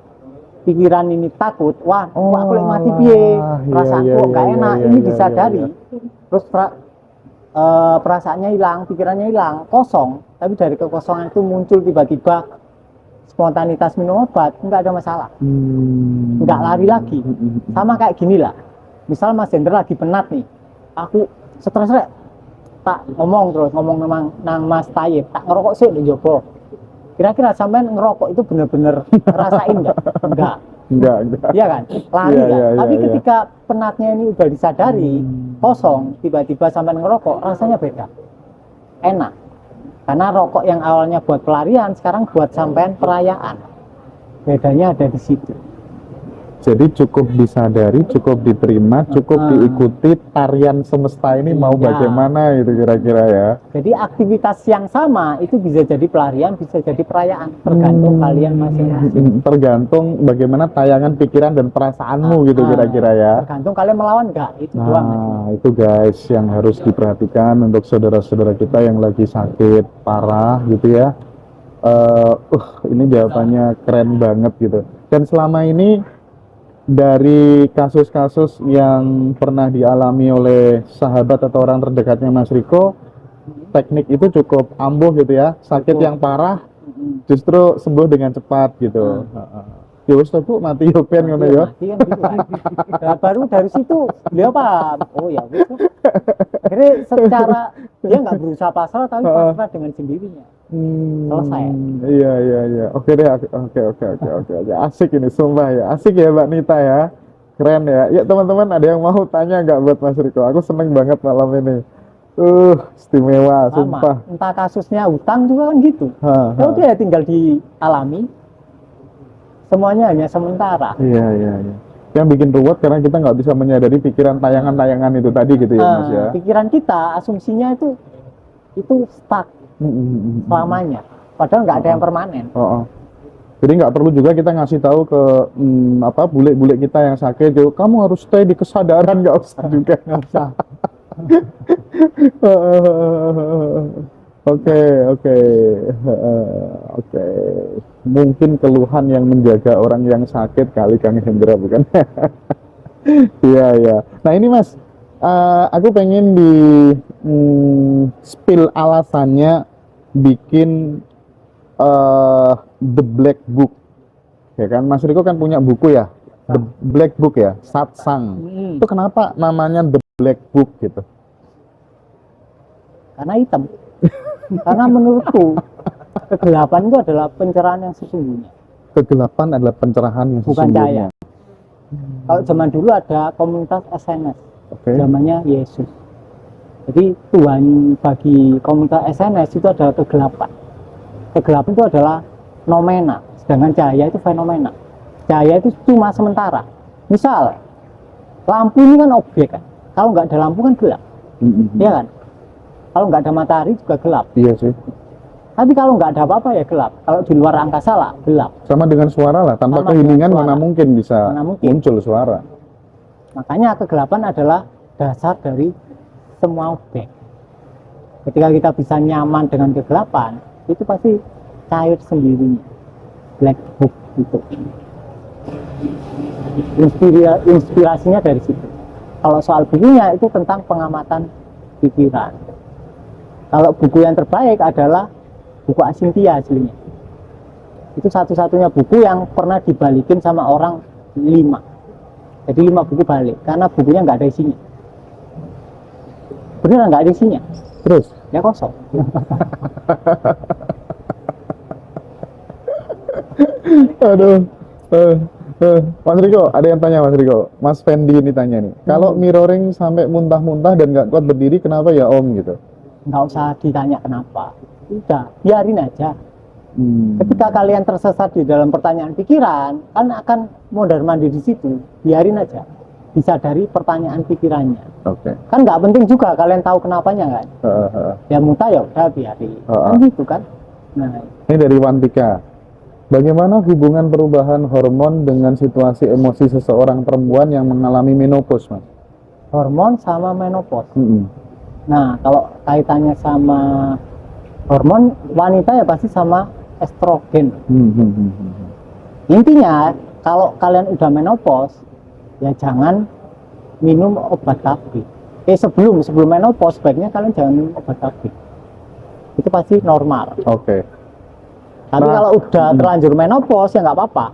pikiran ini takut, aku boleh mati piye, perasaanku nggak enak, ini disadari, terus perasaannya hilang, pikirannya hilang, kosong. Tapi dari kekosongan itu muncul tiba-tiba spontanitas minum obat, nggak ada masalah, nggak lari lagi. Sama kayak gini lah, misal Mas Hendra lagi penat nih, aku stres tak ngomong nang Mas Tayyip, tak ngerokok sih di Jopo. Kira-kira sampean ngerokok itu bener-bener ngerasain enggak? Enggak. Iya kan? Lari kan? Tapi ketika penatnya ini udah disadari, kosong, tiba-tiba sampean ngerokok, rasanya beda. Enak. Karena rokok yang awalnya buat pelarian, sekarang buat sampean perayaan. Bedanya ada di situ. Jadi cukup disadari, cukup diterima, cukup diikuti tarian semesta ini mau bagaimana gitu kira-kira ya. Jadi aktivitas yang sama itu bisa jadi pelarian, bisa jadi perayaan, tergantung kalian masing-masing. Tergantung bagaimana tayangan pikiran dan perasaanmu gitu kira-kira ya. Tergantung kalian melawan nggak, itu doang. Itu guys yang harus diperhatikan untuk saudara-saudara kita yang lagi sakit parah gitu ya. Ini jawabannya keren banget gitu. Dan selama ini dari kasus-kasus yang pernah dialami oleh sahabat atau orang terdekatnya Mas Riko, teknik itu cukup ampuh gitu ya. Sakit yang parah justru sembuh dengan cepat gitu. Ya wis tuh mati yo pen ngono ya. Baru dari situ beliau paham. Oh ya wis. Akhirnya secara Dia nggak berusaha pasrah, tapi pasrah dengan sendirinya. Selesai. Iya, iya, iya. Oke deh, oke. Asik ini, sumpah ya. Asik ya Mbak Nita ya. Keren ya. Ya teman-teman, ada yang mau tanya nggak buat Mas Riko? Aku seneng banget malam ini. Istimewa, Sama. sumpah. Entah kasusnya hutang juga kan gitu. Ya udah ya tinggal dialami. Semuanya hanya sementara. Iya, iya, iya. Yang bikin ruwet karena kita nggak bisa menyadari pikiran tayangan-tayangan itu tadi gitu ya Mas ya. Pikiran kita, asumsinya itu stuck selamanya. Padahal nggak ada yang permanen. Jadi nggak perlu juga kita ngasih tahu ke bule-bule kita yang sakit, kamu harus stay di kesadaran, nggak usah juga. Nggak usah. Oke. Mungkin keluhan yang menjaga orang yang sakit kali Kang Hendra, bukan? Iya. Nah ini Mas, aku pengen di spill alasannya bikin The Black Book, ya kan? Mas Riko kan punya buku ya, The Black Book ya, Satsang. Itu kenapa namanya The Black Book gitu? Karena hitam. Karena menurutku kegelapan itu adalah pencerahan yang sesungguhnya. Kegelapan adalah pencerahan yang bukan sesungguhnya. cahaya. Kalau zaman dulu ada komunitas SNS, zamannya Yesus. Jadi Tuhan bagi komunitas SNS itu adalah kegelapan. Kegelapan itu adalah nomena, sedangkan cahaya itu fenomena. Cahaya itu cuma sementara. Misal lampu ini kan objek kan. Kalau nggak ada lampu kan gelap, iya kan? Kalau nggak ada matahari juga gelap. Iya sih. Tapi kalau nggak ada apa-apa ya gelap. Kalau di luar angkasa lah gelap. Sama dengan suara lah. Tanpa keheningan mana mungkin bisa muncul suara. Makanya kegelapan adalah dasar dari semua objek. Ketika kita bisa nyaman dengan kegelapan, itu pasti cair sendirinya. Black book itu. Inspirasinya dari situ. Kalau soal bukunya itu tentang pengamatan pikiran. Kalau buku yang terbaik adalah buku Asintia aslinya. Itu satu-satunya buku yang pernah dibalikin sama orang 5. Jadi 5 buku balik, karena bukunya nggak ada isinya. Beneran nggak ada isinya. Terus? Ya kosong. Aduh. Mas Riko, ada yang tanya Mas Riko. Mas Fendi ini tanya nih. Kalau mirroring sampai muntah-muntah dan nggak kuat berdiri, kenapa ya Om gitu? Nggak usah ditanya kenapa, udah biarin aja. Ketika kalian tersesat di dalam pertanyaan pikiran, kan akan mondar-mandir di situ. Biarin aja, bisa dari pertanyaan pikirannya. Kan nggak penting juga kalian tahu kenapanya kan. Ya muntah ya udah biarin, kan gitu kan. Nah, ini dari Wantika. Bagaimana hubungan perubahan hormon dengan situasi emosi seseorang perempuan yang mengalami menopause, Mas? Hormon sama menopause. Nah, kalau kaitannya sama hormon, wanita ya pasti sama estrogen. Intinya, kalau kalian udah menopause, ya jangan minum obat KB. Sebelum menopause, sebaiknya kalian jangan minum obat KB. Itu pasti normal. Tapi kalau udah terlanjur menopause, ya nggak apa-apa.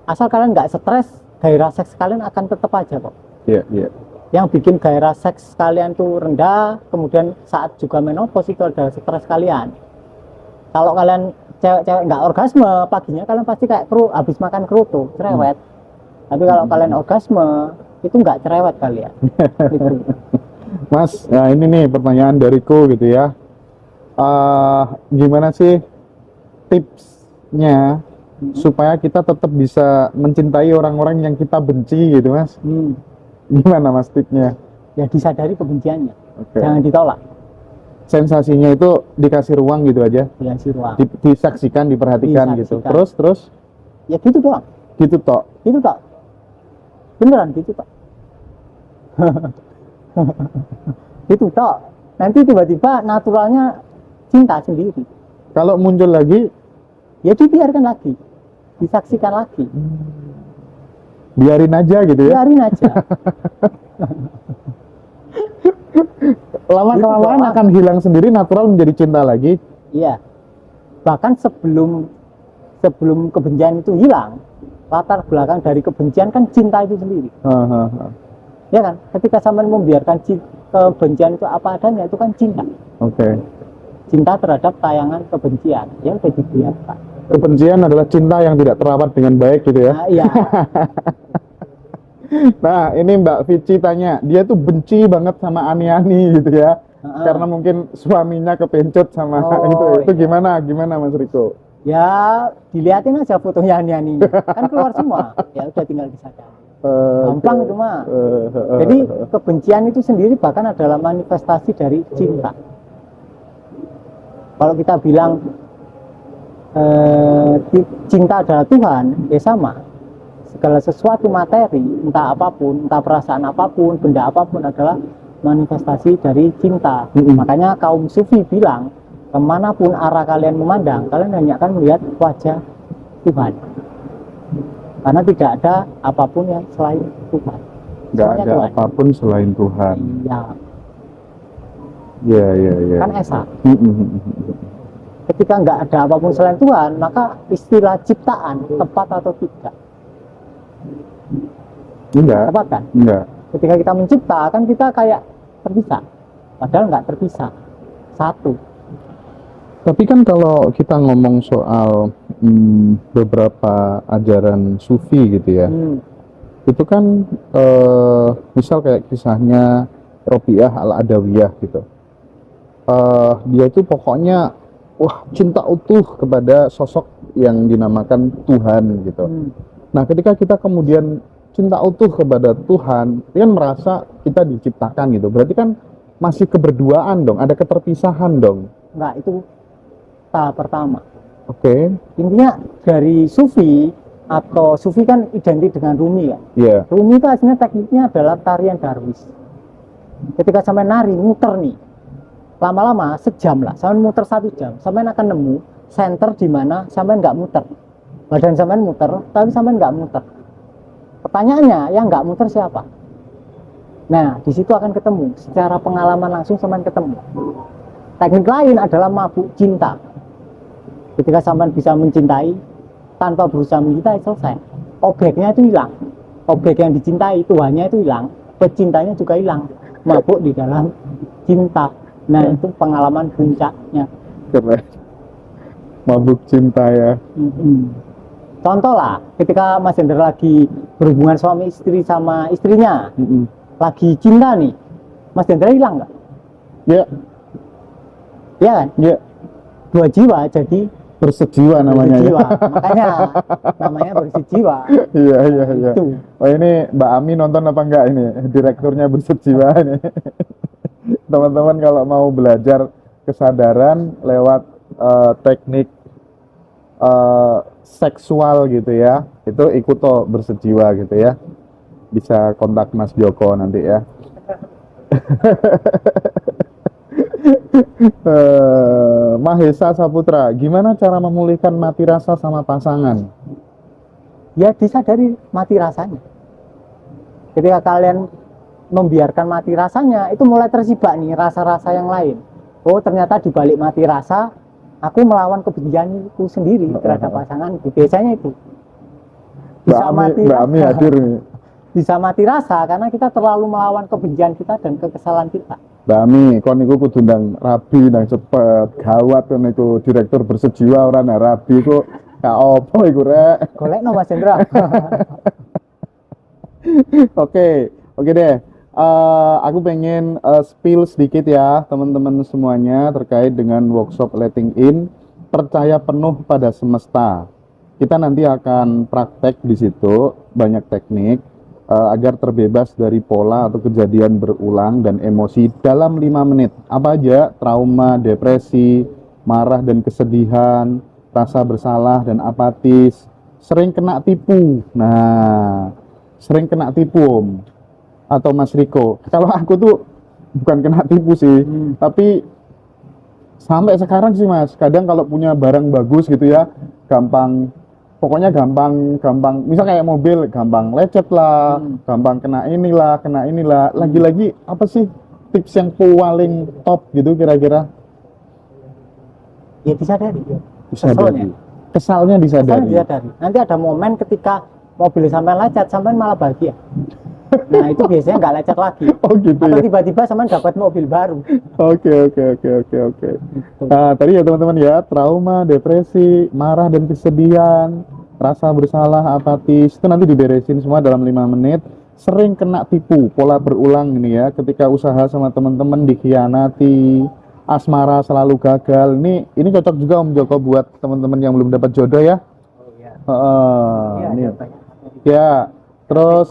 Asal kalian nggak stres, gairah seks kalian akan tetap aja kok. Iya. Yang bikin gairah seks kalian tuh rendah, kemudian saat juga menopause itu ada stres kalian. Kalau kalian cewek-cewek nggak orgasme, paginya kalian pasti kayak habis makan kerupuk, cerewet. Tapi kalau kalian orgasme, itu nggak cerewet kalian. Gitu. Mas, nah ini nih pertanyaan dariku gitu ya. Gimana sih tipsnya supaya kita tetap bisa mencintai orang-orang yang kita benci gitu, Mas? Gimana Mas tipsnya? Ya disadari kebenciannya, jangan ditolak. Sensasinya itu dikasih ruang gitu aja? Dikasih ruang. Disaksikan, diperhatikan gitu. Terus? Ya gitu doang. Gitu tok? Gitu tok. Beneran gitu tok. Gitu tok. Nanti tiba-tiba naturalnya cinta sendiri. Kalau muncul lagi? Ya dibiarkan lagi. Disaksikan lagi. Biarin aja gitu ya? Biarin aja. Lama-kelamaan akan hilang sendiri, natural menjadi cinta lagi. Iya. Bahkan sebelum kebencian itu hilang, latar belakang dari kebencian kan cinta itu sendiri. Ya kan? Ketika sampean membiarkan kebencian itu apa adanya, itu kan cinta. Oke. Cinta terhadap tayangan kebencian, yang udah dibiarkan. Kebencian adalah cinta yang tidak terawat dengan baik gitu ya. Nah, iya. Nah, ini Mbak Vici tanya, dia tuh benci banget sama Ani-Ani gitu ya. Karena mungkin suaminya kepencut sama itu iya. gimana Mas Riko? Ya dilihatin aja fotonya Ani-Ani, kan keluar semua. Ya udah tinggal disadari. Gampang itu mah. Jadi kebencian itu sendiri bahkan adalah manifestasi dari cinta. Kalau kita bilang cinta adalah Tuhan, ya sama. Segala sesuatu materi, entah apapun, entah perasaan apapun, benda apapun adalah manifestasi dari cinta. Makanya kaum sufi bilang, kemanapun arah kalian memandang, kalian hanya akan melihat wajah Tuhan. Karena tidak ada apapun yang selain Tuhan. Nggak Semuanya ada Tuhan. apapun selain Tuhan. Iya. Iya. Kan esa. Ketika nggak ada apapun selain Tuhan, maka istilah ciptaan tepat atau tidak? Enggak. Tepat kan? Enggak. Ketika kita mencipta, kan kita kayak terpisah. Padahal nggak terpisah. Satu. Tapi kan kalau kita ngomong soal beberapa ajaran sufi gitu ya, itu kan misal kayak kisahnya Robiah Al-Adawiyah gitu. Dia itu pokoknya cinta utuh kepada sosok yang dinamakan Tuhan gitu. Nah, ketika kita kemudian cinta utuh kepada Tuhan, dia kan merasa kita diciptakan gitu. Berarti kan masih keberduaan dong, ada keterpisahan dong. Enggak, itu tahap pertama. Oke. Intinya dari sufi, atau sufi kan identik dengan Rumi ya. Iya. Rumi itu aslinya tekniknya adalah tarian darwis. Ketika sampai nari, muter nih, lama-lama sejam lah, sampai muter 1 jam, sampai akan nemu center di mana sampai nggak muter. Badan sampai muter, tapi sampai nggak muter. Pertanyaannya, yang nggak muter siapa? Nah, di situ akan ketemu. Secara pengalaman langsung sampai ketemu. Teknik lain adalah mabuk cinta. Ketika sampai bisa mencintai, tanpa berusaha mencintai, selesai. Objeknya itu hilang. Objek yang dicintai, Tuhannya itu hilang. Pecintanya juga hilang. Mabuk di dalam cinta. Nah, itu pengalaman puncaknya. Keren. Mabuk cinta ya. Contoh lah, ketika Mas Hendra lagi berhubungan suami istri sama istrinya, lagi cinta nih, Mas Hendra hilang nggak? Ya. Iya kan? Ya. 2 jiwa jadi Bersejiwa namanya. bersejiwa. Makanya namanya bersejiwa. Iya. Itu. Oh, ini Mbak Ami nonton apa enggak ini? Direkturnya Bersejiwa ini. Teman-teman kalau mau belajar kesadaran lewat teknik seksual gitu ya, itu ikut toh Bersejiwa gitu ya. Bisa kontak Mas Joko nanti ya. Mahesa Saputra, gimana cara memulihkan mati rasa sama pasangan? Ya disadari mati rasanya. Ketika kalian membiarkan mati rasanya, itu mulai tersibak nih rasa-rasa yang lain. Oh, ternyata di balik mati rasa, aku melawan kebencianku sendiri terhadap pasanganku. Biasanya itu. Mbak Ami hadir nih. Bisa mati rasa karena kita terlalu melawan kebencian kita dan kekesalan kita. Mbak Ami, kon niku kudu ndang rabi ndang cepet. Gawat kon niku direktur Bersejiwa ora ndang rabi kok gak opo iku rek. Golekno Mas Hendra. Oke deh. Aku pengen spill sedikit ya teman-teman semuanya terkait dengan workshop letting in, percaya penuh pada semesta. Kita nanti akan praktek di situ banyak teknik agar terbebas dari pola atau kejadian berulang dan emosi dalam 5 menit. Apa aja? Trauma, depresi, marah dan kesedihan, rasa bersalah dan apatis, sering kena tipu. Nah, sering kena tipu Om atau Mas Riko. Kalau aku tuh bukan kena tipu sih, tapi sampai sekarang sih Mas, kadang kalau punya barang bagus gitu ya, pokoknya gampang, misal kayak mobil, gampang lecet lah, gampang kena inilah. Lagi-lagi apa sih tips yang paling top gitu kira-kira? Ya disadari. Kesalnya disadari. Nanti ada momen ketika mobil sampai lecet, sampai malah bahagia. Nah itu biasanya nggak lecet lagi. Oh gitu Atau ya. tiba-tiba sama dapat mobil baru. Oke. Nah, tadi ya teman-teman ya, trauma, depresi, marah dan kesedihan, rasa bersalah, apatis, itu nanti diberesin semua dalam 5 menit. Sering kena tipu, pola berulang ini ya, ketika usaha sama teman-teman dikhianati, asmara selalu gagal. Ini cocok juga Om Joko buat teman-teman yang belum dapat jodoh ya. Oh iya. Ini. Ada banyak. Ya, terus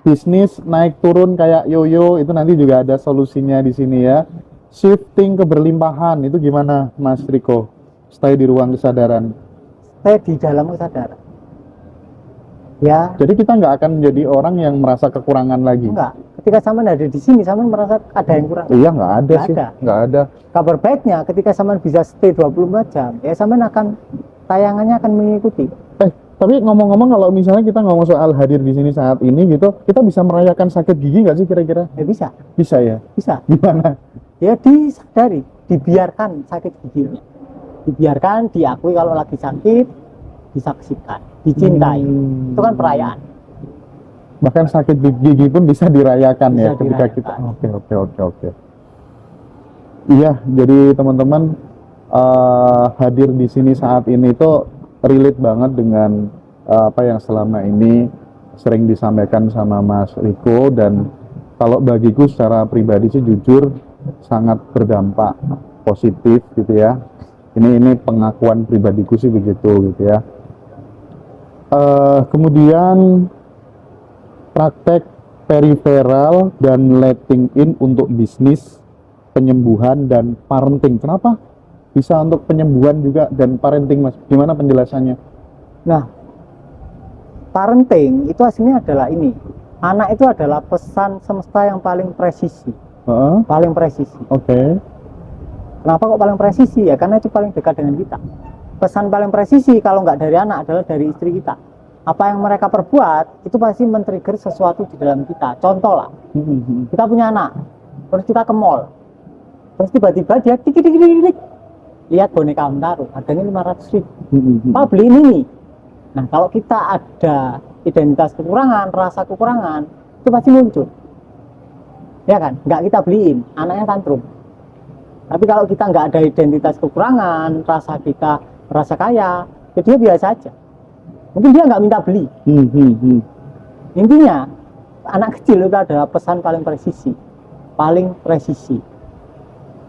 bisnis naik turun kayak yoyo itu nanti juga ada solusinya di sini ya. Shifting ke berlimpahan itu gimana Mas Riko? Stay di ruang kesadaran. Saya di dalam kesadaran. Ya, Jadi kita nggak akan menjadi orang yang merasa kekurangan lagi. enggak. Ketika Saman ada di sini, Saman merasa ada yang kurang. Iya nggak ada Nggak sih, ada. nggak ada. Kabar baiknya, ketika Saman bisa stay 24 jam, ya Saman akan tayangannya akan mengikuti. Tapi ngomong-ngomong kalau misalnya kita ngomong soal hadir di sini saat ini gitu, kita bisa merayakan sakit gigi nggak sih kira-kira? Ya bisa, Bisa ya? bisa. Gimana? Ya disadari, dibiarkan sakit giginya. Dibiarkan, diakui kalau lagi sakit, disaksikan, dicintai. Itu kan perayaan. Bahkan sakit gigi pun bisa dirayakan Bisa ya ketika kita. dirayakan. Oke. Iya, jadi teman-teman hadir di sini saat ini itu relate banget dengan apa yang selama ini sering disampaikan sama Mas Riko, dan kalau bagiku secara pribadi sih jujur sangat berdampak positif gitu ya. Ini pengakuan pribadiku sih begitu gitu ya. Kemudian praktek periferal dan letting in untuk bisnis, penyembuhan dan parenting. Kenapa bisa untuk penyembuhan juga dan parenting, Mas? Gimana penjelasannya? Nah, parenting itu aslinya adalah ini. Anak itu adalah pesan semesta yang paling presisi. Heeh. Paling presisi. Oke. Kenapa kok paling presisi? Ya karena itu paling dekat dengan kita. Pesan paling presisi kalau nggak dari anak adalah dari istri kita. Apa yang mereka perbuat itu pasti men-trigger sesuatu di dalam kita. Contoh lah, kita punya anak, terus kita ke mall, terus tiba-tiba dia tik, lihat boneka Hamtaro, harganya 500.000. Pak beli ini nih. Nah kalau kita ada identitas kekurangan, rasa kekurangan, itu pasti muncul. Ya kan? Nggak kita beliin, anaknya tantrum. Tapi kalau kita nggak ada identitas kekurangan, rasa kita merasa kaya, ya dia biasa aja. Mungkin dia nggak minta beli. Intinya, anak kecil itu adalah pesan paling presisi. Paling presisi.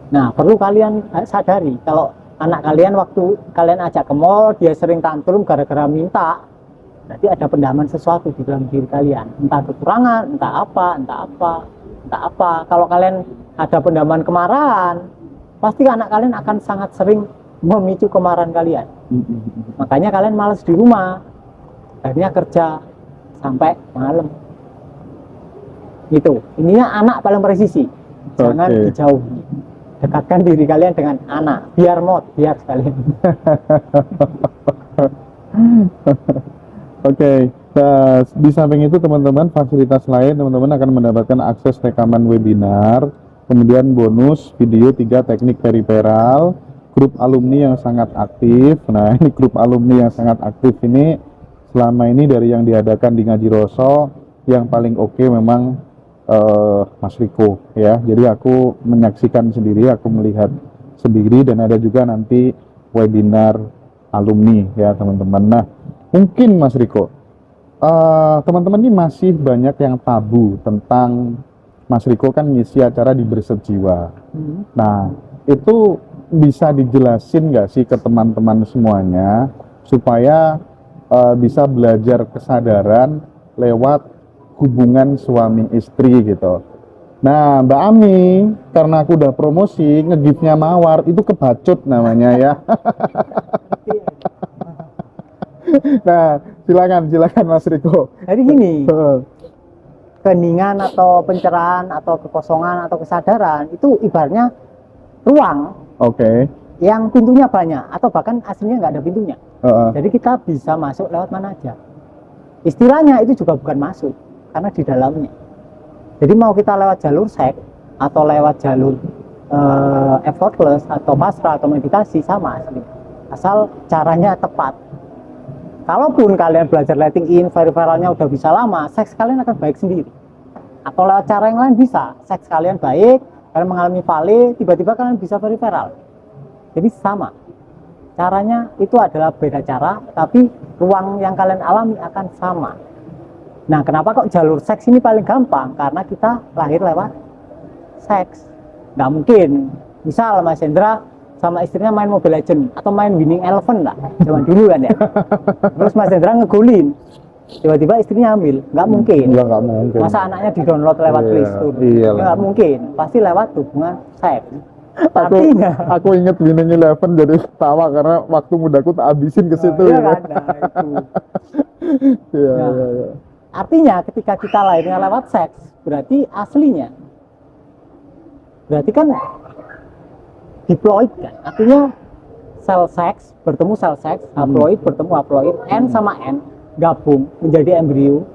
Nah, perlu kalian sadari, kalau anak kalian waktu kalian ajak ke mall, dia sering tantrum gara-gara minta, berarti ada pendaman sesuatu di dalam diri kalian. Entah kekurangan, entah apa. Kalau kalian ada pendaman kemarahan, pasti anak kalian akan sangat sering memicu kemarahan kalian. Makanya kalian malas di rumah, akhirnya kerja sampai malam. Gitu. Ininya anak paling presisi. Jangan dijauhi. Dekatkan diri kalian dengan anak. Biar sekalian. Oke. Nah, di samping itu teman-teman, fasilitas lain teman-teman akan mendapatkan akses rekaman webinar, kemudian bonus video 3 teknik periferal, grup alumni yang sangat aktif. Nah, ini grup alumni yang sangat aktif ini selama ini dari yang diadakan di Ngaji Roso yang paling oke memang Mas Riko ya. Jadi aku menyaksikan sendiri, aku melihat sendiri, dan ada juga nanti webinar alumni ya teman-teman. Nah, mungkin Mas Riko, teman-teman ini masih banyak yang tabu tentang Mas Riko kan ngisi acara di Berserjiwa. Nah, itu bisa dijelasin nggak sih ke teman-teman semuanya supaya bisa belajar kesadaran lewat hubungan suami istri gitu. Nah, Mbak Ami, karena aku udah promosi nge-giftnya Mawar, itu kebacut namanya ya. Nah, silakan Mas Riko. Jadi gini, keheningan atau pencerahan atau kekosongan atau kesadaran itu ibaratnya ruang yang pintunya banyak atau bahkan aslinya nggak ada pintunya. Jadi kita bisa masuk lewat mana aja. Istilahnya itu juga bukan masuk, karena di dalamnya. Jadi mau kita lewat jalur seks atau lewat jalur effortless atau pasrah atau meditasi sama asli. Asal caranya tepat. Kalaupun kalian belajar letting in, periferalnya udah bisa lama, seks kalian akan baik sendiri. Atau lewat cara yang lain bisa. Seks kalian baik, kalian mengalami fale, tiba-tiba kalian bisa periferal. Jadi sama. Caranya itu adalah beda cara, tapi ruang yang kalian alami akan sama. Nah, kenapa kok jalur seks ini paling gampang? Karena kita lahir lewat seks. Nggak mungkin. Misal Mas Hendra sama istrinya main Mobile Legends atau main Winning Eleven lah, zaman dulu kan ya. Terus Mas Hendra ngegolin, tiba-tiba istrinya hamil, nggak mungkin. Nggak mungkin. Masa anaknya di-download lewat Play Store? Iya, Nggak mungkin. Pasti lewat hubungan seks. Aku inget Winning Eleven jadi ketawa karena waktu mudaku tak habisin ke situ. Iya kan, nah, itu. Iya, Nah, iya, iya. artinya ketika kita lahirnya lewat seks, berarti aslinya, berarti kan diploid kan, artinya sel seks bertemu sel seks, haploid bertemu haploid, N sama N gabung menjadi embrio,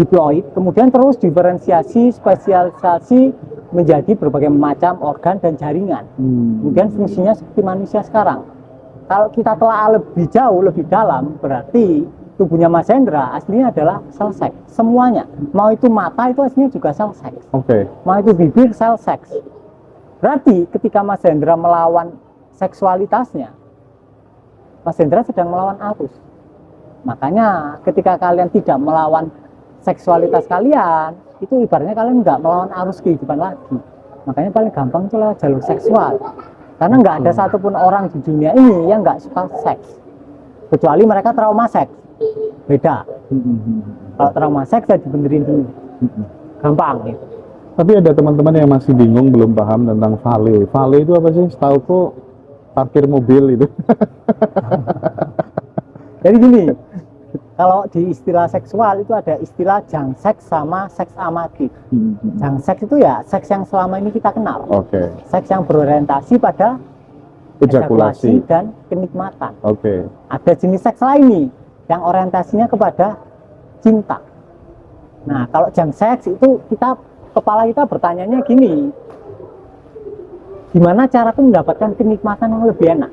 diploid, kemudian terus diferensiasi, spesialisasi menjadi berbagai macam organ dan jaringan. Kemudian fungsinya seperti manusia sekarang. Kalau kita telah lebih jauh, lebih dalam, berarti tubuhnya Mas Hendra aslinya adalah sel seks. Semuanya, mau itu mata itu aslinya juga sel seks. Oke. Mau itu bibir sel seks. Berarti ketika Mas Hendra melawan seksualitasnya, Mas Hendra sedang melawan arus. Makanya ketika kalian tidak melawan seksualitas kalian, itu ibaratnya kalian nggak melawan arus kehidupan lagi. Makanya paling gampang itu lewat jalur seksual. Karena nggak ada satupun orang di dunia ini yang nggak suka seks. Kecuali mereka trauma seks. Beda. Kalau trauma seks ya dibenerin dulu. Gampang gitu. Tapi ada teman-teman yang masih bingung, belum paham tentang vale. Vale itu apa sih? Setauku parkir mobil itu. Jadi gini, kalau di istilah seksual itu ada istilah jangseks sama seks amatif. Jangseks itu ya seks yang selama ini kita kenal. Oke. Seks yang berorientasi pada Ejakulasi. dan kenikmatan. Oke. Ada jenis seks lain nih yang orientasinya kepada cinta. Nah, kalau jangseks itu kepala kita bertanyanya gini, gimana cara aku mendapatkan kenikmatan yang lebih enak?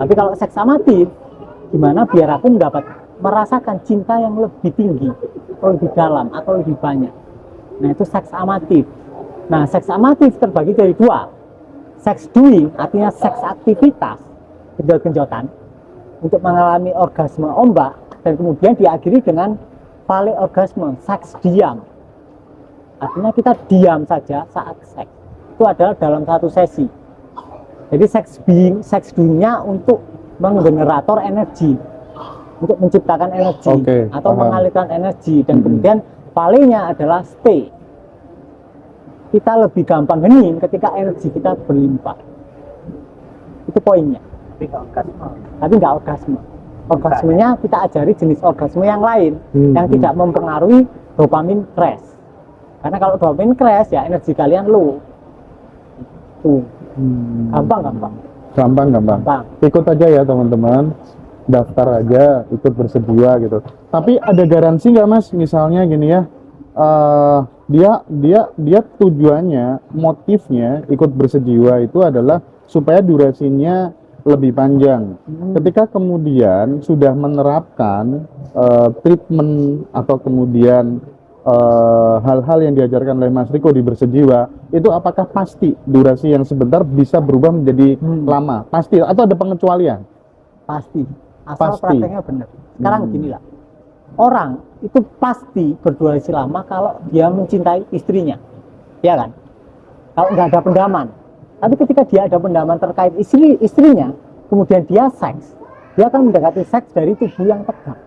Tapi kalau seks amatif, gimana biar aku merasakan cinta yang lebih tinggi, atau lebih dalam, atau lebih banyak. Nah, itu seks amatif. Nah, seks amatif terbagi dari dua. Seks doing, artinya seks aktivitas, genjot-genjotan, untuk mengalami orgasme ombak, dan kemudian diakhiri dengan vale orgasme, seks diam. Artinya kita diam saja saat seks. Itu adalah dalam satu sesi. Jadi seks doing-nya untuk menggenerator energi, untuk menciptakan energi, atau mengalirkan energi, dan kemudian palingnya adalah stay. Kita lebih gampang hening ketika energi kita berlimpah. Itu poinnya. Tapi nggak orgasme. Orgasmenya kita ajari jenis orgasme yang lain yang tidak mempengaruhi dopamin crash. Karena kalau dopamin crash ya energi kalian low. Tuh. Gampang. Ikut aja ya teman-teman. Daftar aja, ikut bersedia gitu. Tapi ada garansi nggak Mas? Misalnya gini ya. Dia tujuannya, motifnya ikut bersedia itu adalah supaya durasinya lebih panjang. Ketika kemudian sudah menerapkan treatment atau kemudian hal-hal yang diajarkan oleh Mas Riko di bersedia, itu apakah pasti durasi yang sebentar bisa berubah menjadi lama? Pasti atau ada pengecualian? Pasti. Asal prakteknya benar. Sekarang gini lah. Orang itu pasti berdurasi lama kalau dia mencintai istrinya, ya kan? Kalau nggak ada pendaman. Tapi ketika dia ada pendaman terkait istrinya, kemudian dia seks, dia akan mendekati seks dari tubuh yang tegang.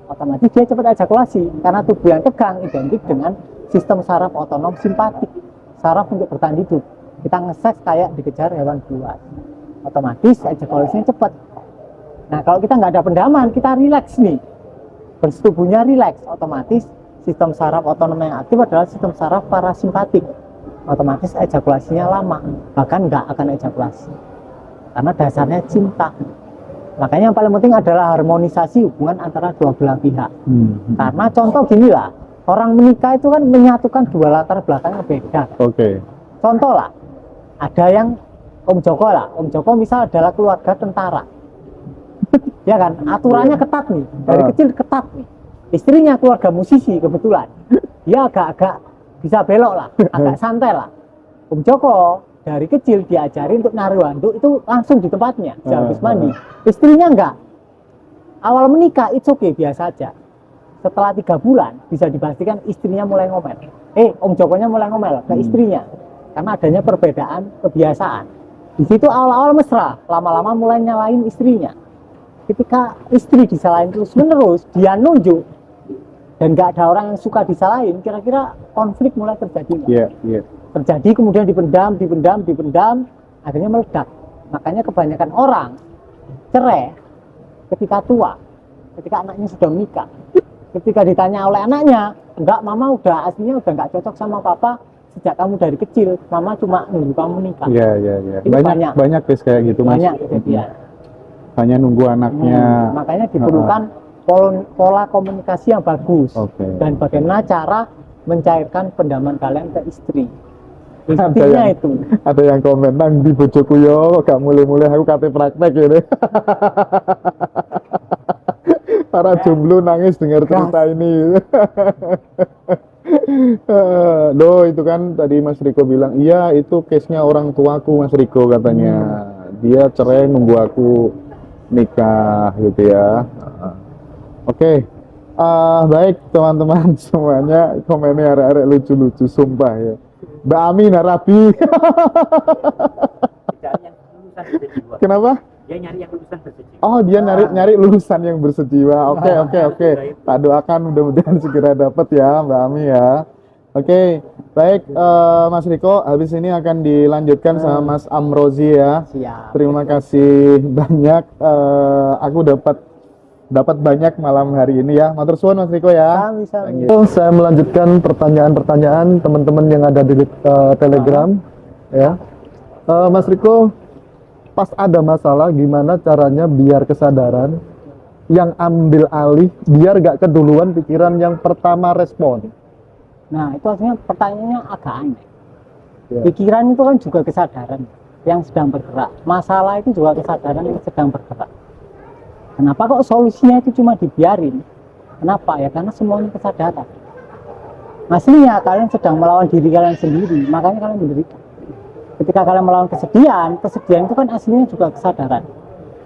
Otomatis dia cepat ejakulasi, karena tubuh yang tegang identik dengan sistem saraf otonom simpatik, saraf untuk bertahan hidup. Kita nge-seks kayak dikejar hewan buas, otomatis ejakulasinya cepat. Nah, kalau kita nggak ada pendaman, kita rileks nih. Bersetubuhnya rileks, otomatis sistem saraf otonom yang aktif adalah sistem saraf parasimpatik. Otomatis ejakulasinya lama, bahkan nggak akan ejakulasi. Karena dasarnya cinta. Makanya yang paling penting adalah harmonisasi hubungan antara dua belah pihak. Karena contoh gini lah, orang menikah itu kan menyatukan dua latar belakang yang beda. Contoh lah, ada yang Om Joko lah. Om Joko misal adalah keluarga tentara. Ya kan, aturannya ketat nih, dari kecil ketat nih. Istrinya keluarga musisi kebetulan, dia agak-agak bisa belok lah, agak santai lah. Om Joko dari kecil diajari untuk naruh handuk itu langsung di tempatnya, habis mandi. Istrinya enggak. Awal menikah itu oke, biasa aja. Setelah 3 bulan bisa dipastikan istrinya mulai ngomel. Om Jokonya mulai ngomel ke istrinya karena adanya perbedaan kebiasaan. Di situ awal-awal mesra, lama-lama mulai nyalain istrinya. Ketika istri disalahin terus-menerus, dia nunjuk dan nggak ada orang yang suka disalahin, kira-kira konflik mulai terjadi nggak? Iya. Terjadi kemudian dipendam, akhirnya meledak. Makanya kebanyakan orang cerai ketika tua, ketika anaknya sudah menikah. Ketika ditanya oleh anaknya, enggak, mama udah aslinya udah nggak cocok sama papa sejak kamu dari kecil, mama cuma nunggu kamu nikah. Iya. Itu Banyak case kayak gitu, Mas. Banyak kejadian. Hanya nunggu anaknya. Makanya diperlukan pola komunikasi yang bagus. Dan bagaimana cara mencairkan pendaman kalian ke istri. Intinya itu. Ada yang komen, nang di bojoku yo, gak mulai-mulai aku kate praktek ini. Para jomblo nangis dengar cerita ini. Loh, itu kan tadi Mas Riko bilang, iya itu case-nya orang tuaku, Mas Riko katanya. Dia cerai nunggu aku nikah gitu ya. Oke. Baik teman-teman semuanya, komennya arek-arek lucu-lucu sumpah ya. Mbak Amin Arabi. Kenapa? Dia nyari yang lulusan bersejiwa. Oh, dia nyari lulusan yang bersejiwa. Oke. Tak doakan mudah-mudahan segera dapat ya, Mbak Ami ya. Oke, baik Mas Riko, habis ini akan dilanjutkan sama Mas Amrozi ya. Siap. Terima kasih banyak. Aku dapat banyak malam hari ini ya. Matur suwun Mas Riko ya. Sami. Saya melanjutkan pertanyaan-pertanyaan teman-teman yang ada di Telegram ya. Mas Riko, pas ada masalah gimana caranya biar kesadaran yang ambil alih biar gak keduluan pikiran yang pertama respon. Nah, itu artinya pertanyaannya agak aneh. Ya. Pikiran itu kan juga kesadaran yang sedang bergerak. Masalah itu juga kesadaran yang sedang bergerak. Kenapa kok solusinya itu cuma dibiarin? Kenapa? Ya karena semuanya kesadaran. Aslinya kalian sedang melawan diri kalian sendiri, makanya kalian menderita. Ketika kalian melawan kesedihan itu kan aslinya juga kesadaran.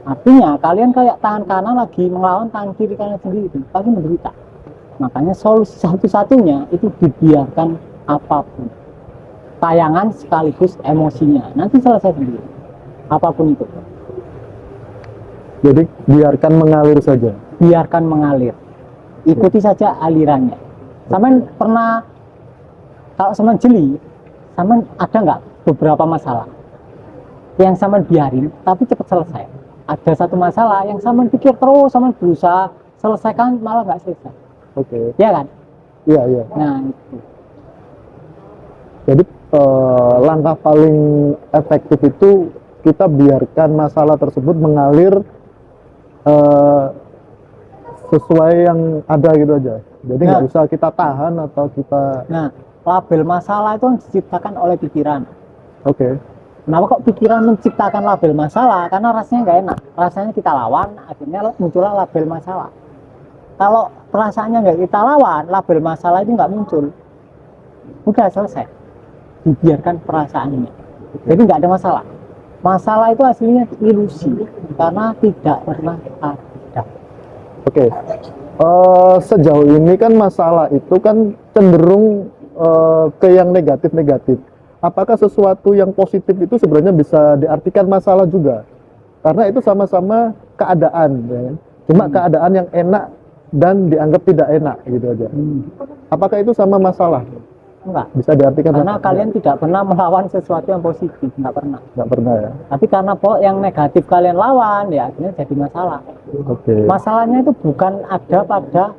Artinya kalian kayak tangan kanan lagi melawan tangan kiri kalian sendiri, tapi menderita. Makanya solusi satu-satunya itu dibiarkan apapun. Tayangan sekaligus emosinya, nanti selesai sendiri. Apapun itu. Jadi biarkan mengalir saja. Biarkan mengalir. Ikuti saja alirannya. Saman pernah, kalau saman jeli, saman ada nggak beberapa masalah yang saman biarin tapi cepat selesai. Ada satu masalah yang saman pikir terus, saman berusaha selesaikan malah nggak selesai. Oke. Ya kan? Iya. Nah itu. Jadi langkah paling efektif itu kita biarkan masalah tersebut mengalir sesuai yang ada gitu aja. Jadi nggak usah kita tahan atau kita. Nah, label masalah itu kan diciptakan oleh pikiran. Oke. Kenapa kok pikiran menciptakan label masalah? Karena rasanya nggak enak. Rasanya kita lawan, akhirnya muncullah label masalah. Kalau perasaannya nggak kita lawan, label masalah itu nggak muncul. Udah selesai. Dibiarkan perasaannya. Jadi nggak ada masalah. Masalah itu aslinya ilusi karena tidak pernah ada. Oke. Sejauh ini kan masalah itu kan cenderung ke yang negatif-negatif. Apakah sesuatu yang positif itu sebenarnya bisa diartikan masalah juga? Karena itu sama-sama keadaan, ya kan? Cuma keadaan yang enak dan dianggap tidak enak gitu aja. Apakah itu sama masalah? Enggak. Bisa diartikan Karena masalah? kalian tidak pernah melawan sesuatu yang positif, nggak pernah. Nggak pernah ya. Tapi karena yang negatif kalian lawan, ya akhirnya jadi masalah. Oke. Masalahnya itu bukan ada pada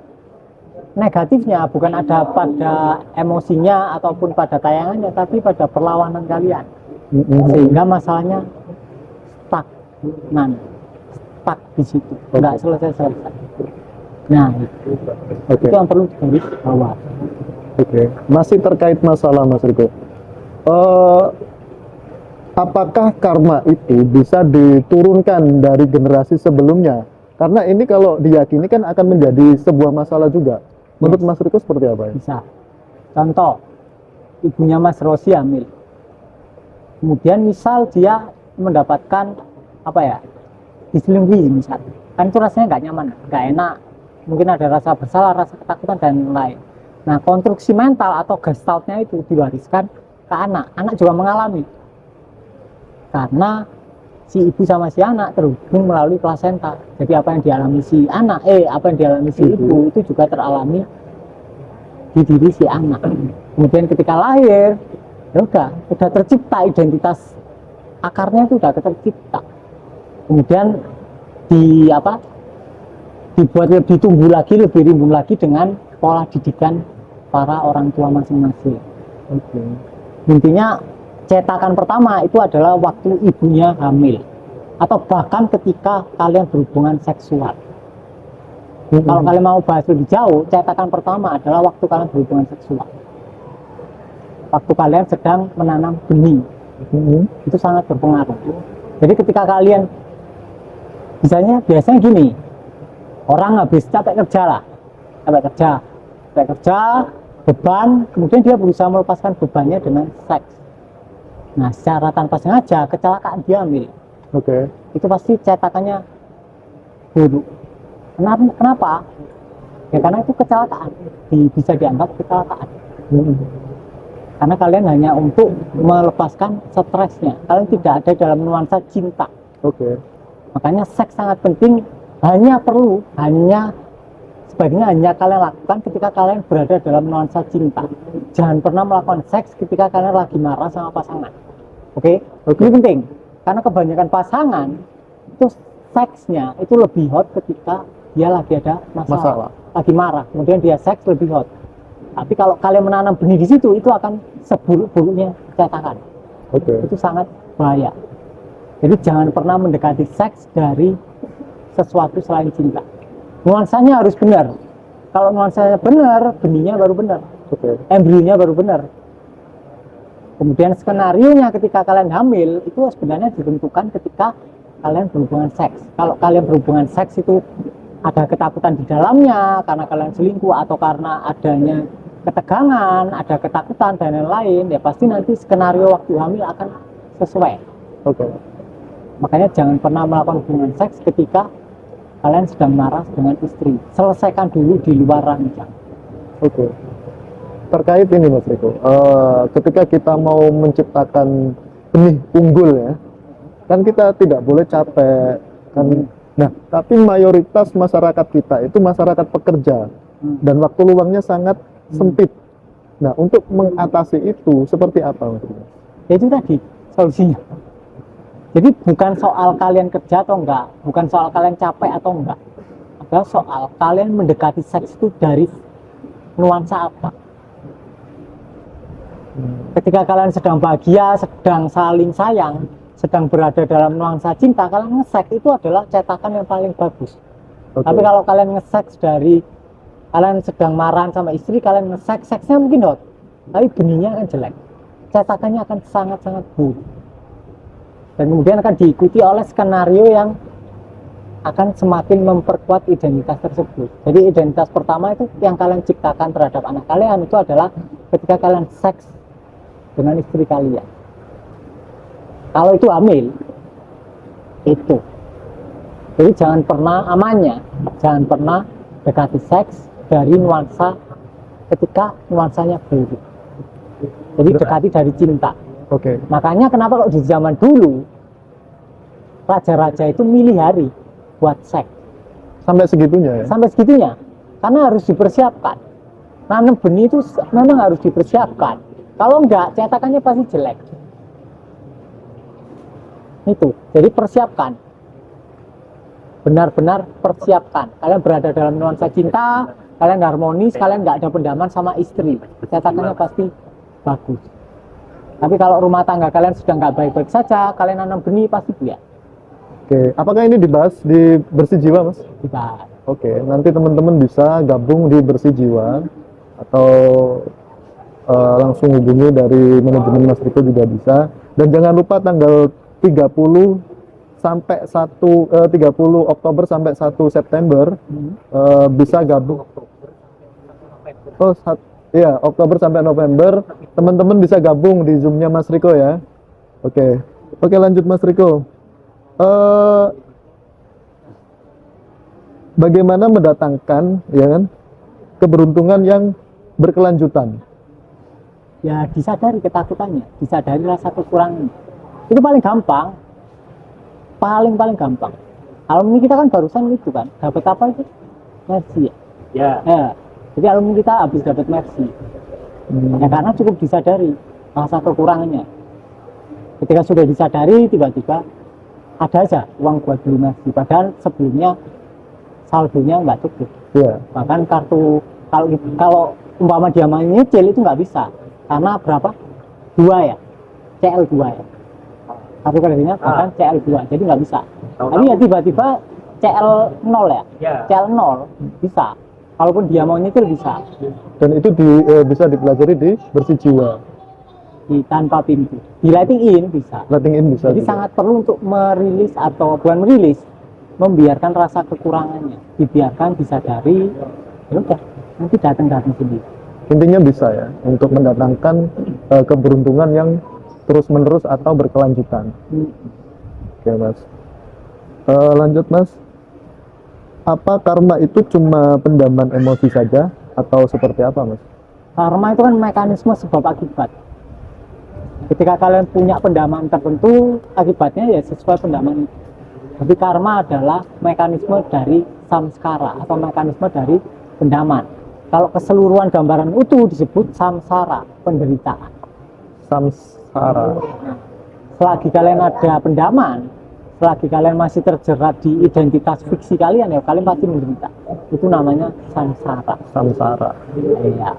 negatifnya, bukan ada pada emosinya ataupun pada tayangannya, tapi pada perlawanan kalian. Sehingga masalahnya stuck di situ, nggak selesai. Nah, itu yang perlu digaris bawah. Oke. Masih terkait masalah Mas Riko. Apakah karma itu bisa diturunkan dari generasi sebelumnya? Karena ini kalau diyakini kan akan menjadi sebuah masalah juga. Menurut Mas Riko seperti apa ya? Bisa. Contoh, ibunya Mas Rosi hamil. Kemudian misal dia mendapatkan apa ya, diselingkuhi misal, kan itu rasanya nggak nyaman, nggak enak, mungkin ada rasa bersalah, rasa ketakutan dan lain. Nah, konstruksi mental atau gestaltnya itu diwariskan ke anak. Anak juga mengalami karena si ibu sama si anak terhubung melalui plasenta. Jadi apa yang dialami si anak, apa yang dialami si ibu itu juga teralami di diri si anak. Kemudian ketika lahir, ya udah tercipta identitas, akarnya itu udah tercipta. Kemudian dibuat lebih tumbuh lagi, lebih rimbun lagi dengan pola didikan para orang tua masing-masing. Intinya cetakan pertama itu adalah waktu ibunya hamil atau bahkan ketika kalian berhubungan seksual. Kalau kalian mau bahas lebih jauh, cetakan pertama adalah waktu kalian berhubungan seksual, waktu kalian sedang menanam benih. Itu sangat berpengaruh. Jadi ketika kalian biasanya gini, orang habis capek kerja, beban, kemudian dia berusaha melepaskan bebannya dengan seks. Nah, secara tanpa sengaja kecelakaan dia hamil. Itu pasti cetakannya buruk. Kenapa? Ya karena itu kecelakaan, bisa dianggap kecelakaan. Karena kalian hanya untuk melepaskan stresnya, kalian tidak ada dalam nuansa cinta. Makanya seks sangat penting, sebaiknya hanya kalian lakukan ketika kalian berada dalam nuansa cinta. Jangan pernah melakukan seks ketika kalian lagi marah sama pasangan. Ini penting, karena kebanyakan pasangan itu seksnya itu lebih hot ketika dia lagi ada masalah, lagi marah, kemudian dia seks lebih hot. Tapi kalau kalian menanam benih di situ, itu akan seburuk-buruknya cetakan. Itu sangat bahaya. Jadi jangan pernah mendekati seks dari sesuatu selain cinta. Nuansanya harus benar. Kalau nuansanya benar, benihnya baru benar, embrionya baru benar. Kemudian skenarionya ketika kalian hamil itu sebenarnya ditentukan ketika kalian berhubungan seks. Kalau kalian berhubungan seks itu ada ketakutan di dalamnya karena kalian selingkuh atau karena adanya ketegangan, ada ketakutan dan lain-lain, ya pasti nanti skenario waktu hamil akan sesuai. Makanya jangan pernah melakukan hubungan seks ketika kalian sedang marah dengan istri. Selesaikan dulu di luar ranjang. Terkait ini Mas Riko, ketika kita mau menciptakan benih unggul ya, kan kita tidak boleh capek kan. Nah, tapi mayoritas masyarakat kita itu masyarakat pekerja dan waktu luangnya sangat sempit. Nah, untuk mengatasi itu seperti apa Mas Riko? Ya itu tadi solusinya. Jadi bukan soal kalian kerja atau enggak, bukan soal kalian capek atau enggak, adalah soal kalian mendekati seks itu dari nuansa apa. Ketika kalian sedang bahagia, sedang saling sayang, sedang berada dalam nuansa cinta, kalian nge-seks itu adalah cetakan yang paling bagus. Tapi kalau kalian nge-seks dari kalian sedang marahan sama istri, kalian nge-seks, seksnya mungkin hot, tapi benihnya akan jelek, cetakannya akan sangat-sangat buruk. Dan kemudian akan diikuti oleh skenario yang akan semakin memperkuat identitas tersebut. Jadi identitas pertama itu yang kalian ciptakan terhadap anak kalian itu adalah ketika kalian seks dengan istri kalian. Kalau itu hamil, itu. Jadi jangan pernah jangan pernah dekati seks dari nuansa ketika nuansanya buruk. Jadi dekati dari cinta. Makanya kenapa kalau di zaman dulu raja-raja itu milih hari buat seks. Sampai segitunya ya? Sampai segitunya. Karena harus dipersiapkan. Nanam benih itu memang harus dipersiapkan. Kalau enggak, cetakannya pasti jelek. Itu. Jadi persiapkan. Benar-benar persiapkan. Kalian berada dalam nuansa cinta, kalian harmonis, kalian nggak ada pendaman sama istri. Cetakannya pasti bagus. Tapi kalau rumah tangga kalian sudah nggak baik-baik saja, kalian nanam benih pasti buaya. Apakah ini dibahas di Bersih Jiwa, Mas? Dibahas. Nanti teman-teman bisa gabung di Bersih Jiwa atau langsung hubungi dari manajemen Mas Riko juga bisa. Dan jangan lupa tanggal 30 Oktober sampai 1 September bisa gabung. Iya, Oktober sampai November. Teman-teman bisa gabung di Zoom-nya Mas Riko ya. Oke. Oke, lanjut Mas Riko. Bagaimana mendatangkan ya kan keberuntungan yang berkelanjutan? Ya disadari ketakutannya, disadari rasa kekurangan. Itu paling gampang, paling gampang. Alumni kita kan barusan itu kan dapat apa itu? Mercy ya. Ya. Jadi alumni kita habis dapat Mercy. Ya karena cukup disadari rasa kekurangannya. Ketika sudah disadari, tiba-tiba ada aja uang buat beli Mercy. Padahal sebelumnya saldonya nggak cukup. Iya. Bahkan kartu kalau umpama dia main nyicil itu nggak bisa. Karena berapa? 2 ya, CL2 ya. Kartu kreditnya bahkan CL2, jadi nggak bisa. Tapi ya tiba-tiba CL0 ya, CL0 bisa. Kalaupun dia mau nyicil bisa. Dan itu bisa dipelajari di Bersih Jiwa. Di tanpa pintu, di letting in bisa. Letting in bisa. Jadi juga. sangat perlu untuk merilis atau bukan merilis, membiarkan rasa kekurangannya, dibiarkan disadari, ya udah nanti datang sendiri. Intinya bisa ya untuk mendatangkan keberuntungan yang terus-menerus atau berkelanjutan. Oke Mas. Lanjut Mas. Apa karma itu cuma pendaman emosi saja atau seperti apa Mas? Karma itu kan mekanisme sebab akibat. Ketika kalian punya pendamaan tertentu, akibatnya ya sesuai pendamaan itu. Jadi karma adalah mekanisme dari samskara atau mekanisme dari pendaman. Kalau keseluruhan gambaran utuh disebut samsara, penderitaan. Samsara. Selagi kalian ada pendaman, selagi kalian masih terjerat di identitas fiksi kalian, ya kalian pasti menderita. Itu namanya samsara. Samsara. Iya.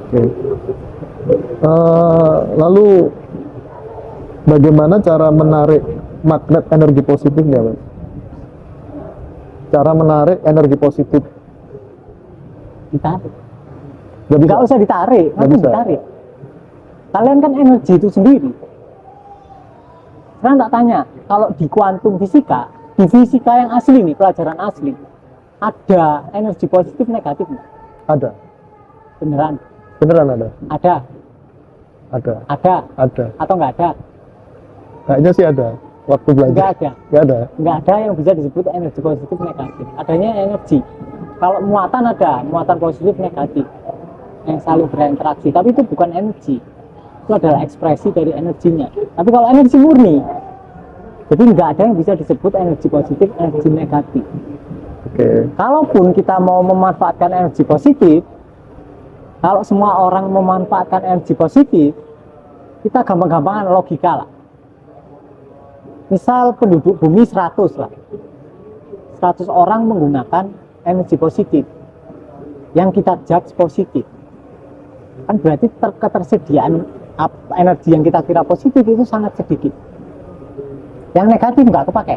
Oke. Lalu bagaimana cara menarik magnet energi positifnya Mas? Cara menarik energi positif. Ditarik. Nggak bisa. Nggak usah ditarik, Nggak nanti bisa. ditarik. Kalian kan energi itu sendiri. Sekarang tak tanya, kalau di kuantum fisika, di fisika yang asli nih, pelajaran asli, ada energi positif negatif nggak? Ada. Beneran? Beneran ada. Ada, Ada. ada, atau nggak ada? Kayaknya sih ada. Waktu Nggak belajar. ada. Nggak ada. Nggak ada yang bisa disebut energi positif negatif. Adanya energi. Kalau muatan ada, muatan positif negatif yang saling berinteraksi, tapi itu bukan energi. Itu adalah ekspresi dari energinya. Tapi kalau energi murni, jadi nggak ada yang bisa disebut energi positif, energi negatif. Oke. Kalaupun kita mau memanfaatkan energi positif, kalau semua orang memanfaatkan energi positif, kita gampang-gampangan logika lah. Misal penduduk bumi 100 lah. 100 orang menggunakan energi positif yang kita judge positif. Kan berarti ketersediaan energi yang kita kira positif itu sangat sedikit. Yang negatif nggak kepake.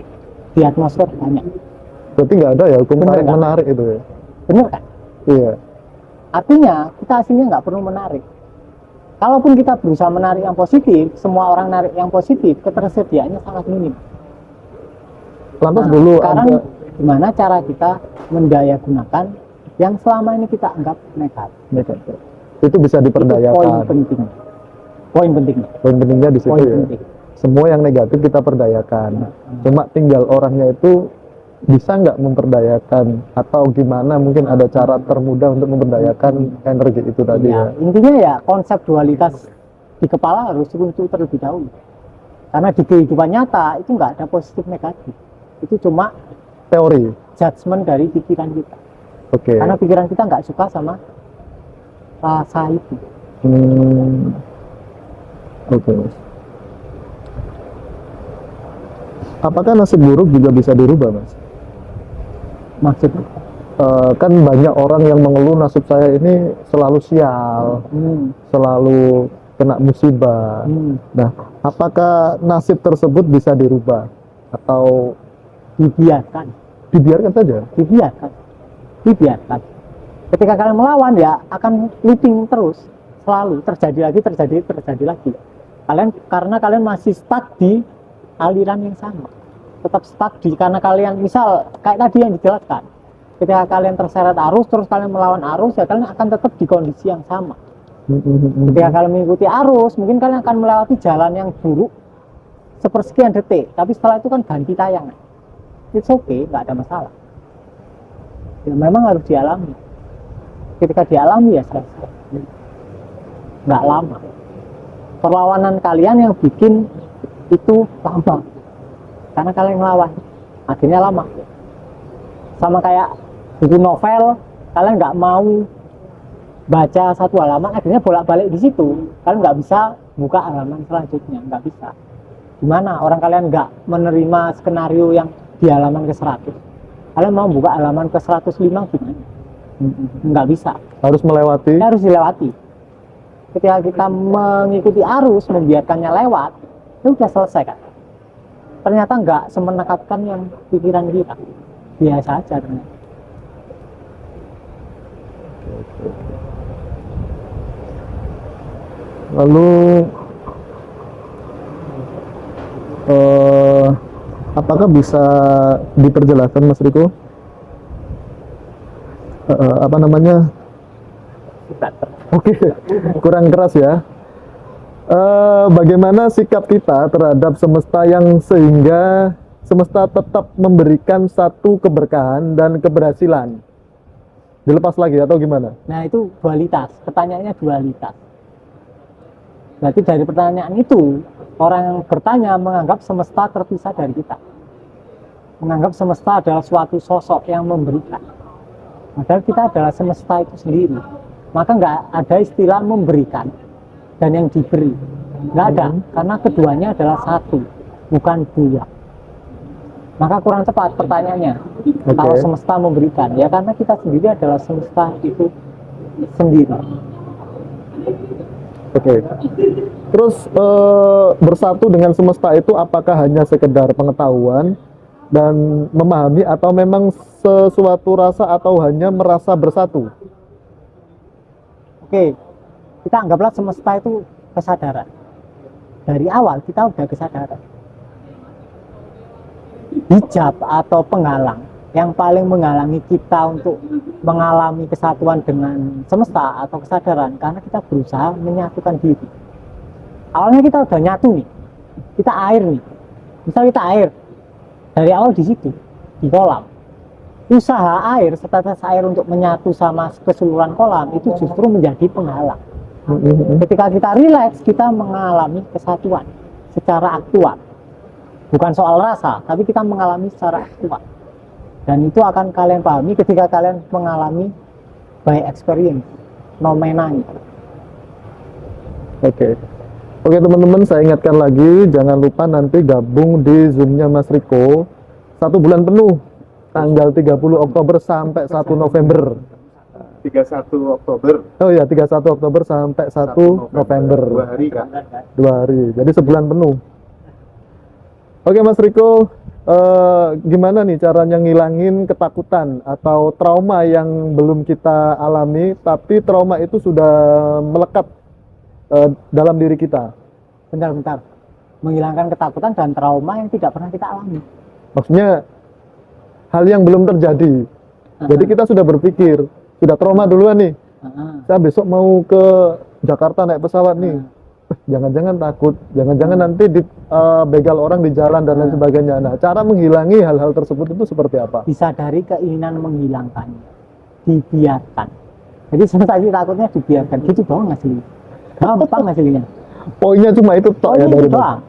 Di atmosfer banyak. Berarti nggak ada ya hukum Bener tarik nggak? menarik itu ya? Benar kan? Iya. Artinya kita aslinya nggak perlu menarik. Kalaupun kita berusaha menarik yang positif, semua orang narik yang positif, ketersediaannya sangat minim. Lantas Nah, dulu sekarang ada gimana cara kita mendaya gunakan yang selama ini kita anggap negatif? itu bisa Itu poin diperdayakan. penting. Poin pentingnya. Poin pentingnya di situ Poin ya. penting. Semua yang negatif kita perdayakan. Cuma tinggal orangnya itu bisa nggak memperdayakan atau gimana, mungkin ada cara termudah untuk memperdayakan energi itu tadi ya. Ya, intinya ya konsep dualitas di kepala harus runtuh terlebih dahulu. Karena di kehidupan nyata itu nggak ada positif negatif. Itu cuma Teori. judgement dari pikiran kita. Oke. Karena pikiran kita nggak suka sama rasa itu. Oke. Apakah nasib buruk juga bisa dirubah, Mas? Maksudnya? Kan banyak orang yang mengeluh nasib saya ini selalu sial, selalu kena musibah. Nah, apakah nasib tersebut bisa dirubah atau Dibiarkan. dibiarkan saja? Dibiarkan. Ketika kalian melawan ya akan looping terus, selalu terjadi lagi. Karena kalian masih stuck di aliran yang sama, tetap stuck di, karena kalian misal kayak tadi yang dijelaskan, Ketika kalian terseret arus, terus kalian melawan arus, ya kalian akan tetap di kondisi yang sama. Ketika kalian mengikuti arus, mungkin kalian akan melewati jalan yang buruk sepersekian detik, tapi setelah itu kan ganti tayangan. It's okay, nggak ada masalah. Ya, memang harus dialami. Ketika dialami ya selesai. Nggak lama. Perlawanan kalian yang bikin itu lama, karena kalian ngelawan, akhirnya lama. Sama kayak buku novel, kalian nggak mau baca satu halaman, akhirnya bolak-balik di situ, kalian nggak bisa buka halaman selanjutnya, nggak bisa. Gimana orang kalian nggak menerima skenario yang di halaman ke 100, kalian mau buka halaman ke 105 gimana? Nggak bisa, Harus melewati. harus dilewati. Ketika kita mengikuti arus, membiarkannya lewat, itu udah selesai kan. Ternyata nggak semenakutkan yang pikiran kita, biasa aja ternyata. Lalu apakah bisa diperjelaskan Mas Riko? Apa namanya? Oke, kurang keras ya. Bagaimana sikap kita terhadap semesta yang sehingga semesta tetap memberikan satu keberkahan dan keberhasilan? Dilepas lagi atau gimana? Nah itu dualitas, pertanyaannya dualitas. Berarti dari pertanyaan itu, orang yang bertanya menganggap semesta terpisah dari kita. Menganggap semesta adalah suatu sosok yang memberikan. Padahal kita adalah semesta itu sendiri. Maka nggak ada istilah memberikan dan yang diberi. Nggak ada, karena keduanya adalah satu, bukan dua. Maka kurang tepat pertanyaannya. Kalau semesta memberikan, ya karena kita sendiri adalah semesta itu sendiri. Oke. Terus bersatu dengan semesta itu apakah hanya sekedar pengetahuan dan memahami atau memang sesuatu rasa atau hanya merasa bersatu? Oke, kita anggaplah semesta itu kesadaran. Dari awal kita udah kesadaran. Hijab atau penghalang yang paling menghalangi kita untuk mengalami kesatuan dengan semesta atau kesadaran, karena kita berusaha menyatukan diri. Awalnya kita udah nyatu nih, kita air nih, misal kita air, dari awal di situ, di kolam. Usaha air, setetes air untuk menyatu sama keseluruhan kolam, itu justru menjadi penghalang. Ketika kita rileks, kita mengalami kesatuan secara aktual. Bukan soal rasa, tapi kita mengalami secara aktual. Dan itu akan kalian pahami ketika kalian mengalami by experience, nomenanya. Oke. Oke teman-teman, saya ingatkan lagi, jangan lupa nanti gabung di Zoom-nya Mas Riko 1 bulan penuh, tanggal 30 Oktober sampai 1 November. 31 Oktober. Oh iya, 31 Oktober sampai 1 November. 2 hari kan? 2 hari, jadi sebulan penuh. Oke Mas Riko, gimana nih caranya ngilangin ketakutan atau trauma yang belum kita alami, tapi trauma itu sudah melekat dalam diri kita? Bentar-bentar, menghilangkan ketakutan dan trauma yang tidak pernah kita alami. Maksudnya hal yang belum terjadi. Jadi kita sudah berpikir, sudah trauma duluan nih. Saya besok mau ke Jakarta naik pesawat nih. Jangan-jangan takut, jangan-jangan nanti begal orang di jalan dan lain sebagainya. Nah, cara menghilangi hal-hal tersebut itu seperti apa? Disadari keinginan menghilangkannya, dibiarkan. Jadi sensasi takutnya dibiarkan, gitu doang hasilnya. Gampang hasilnya. Poinnya cuma itu toh ya dari doang.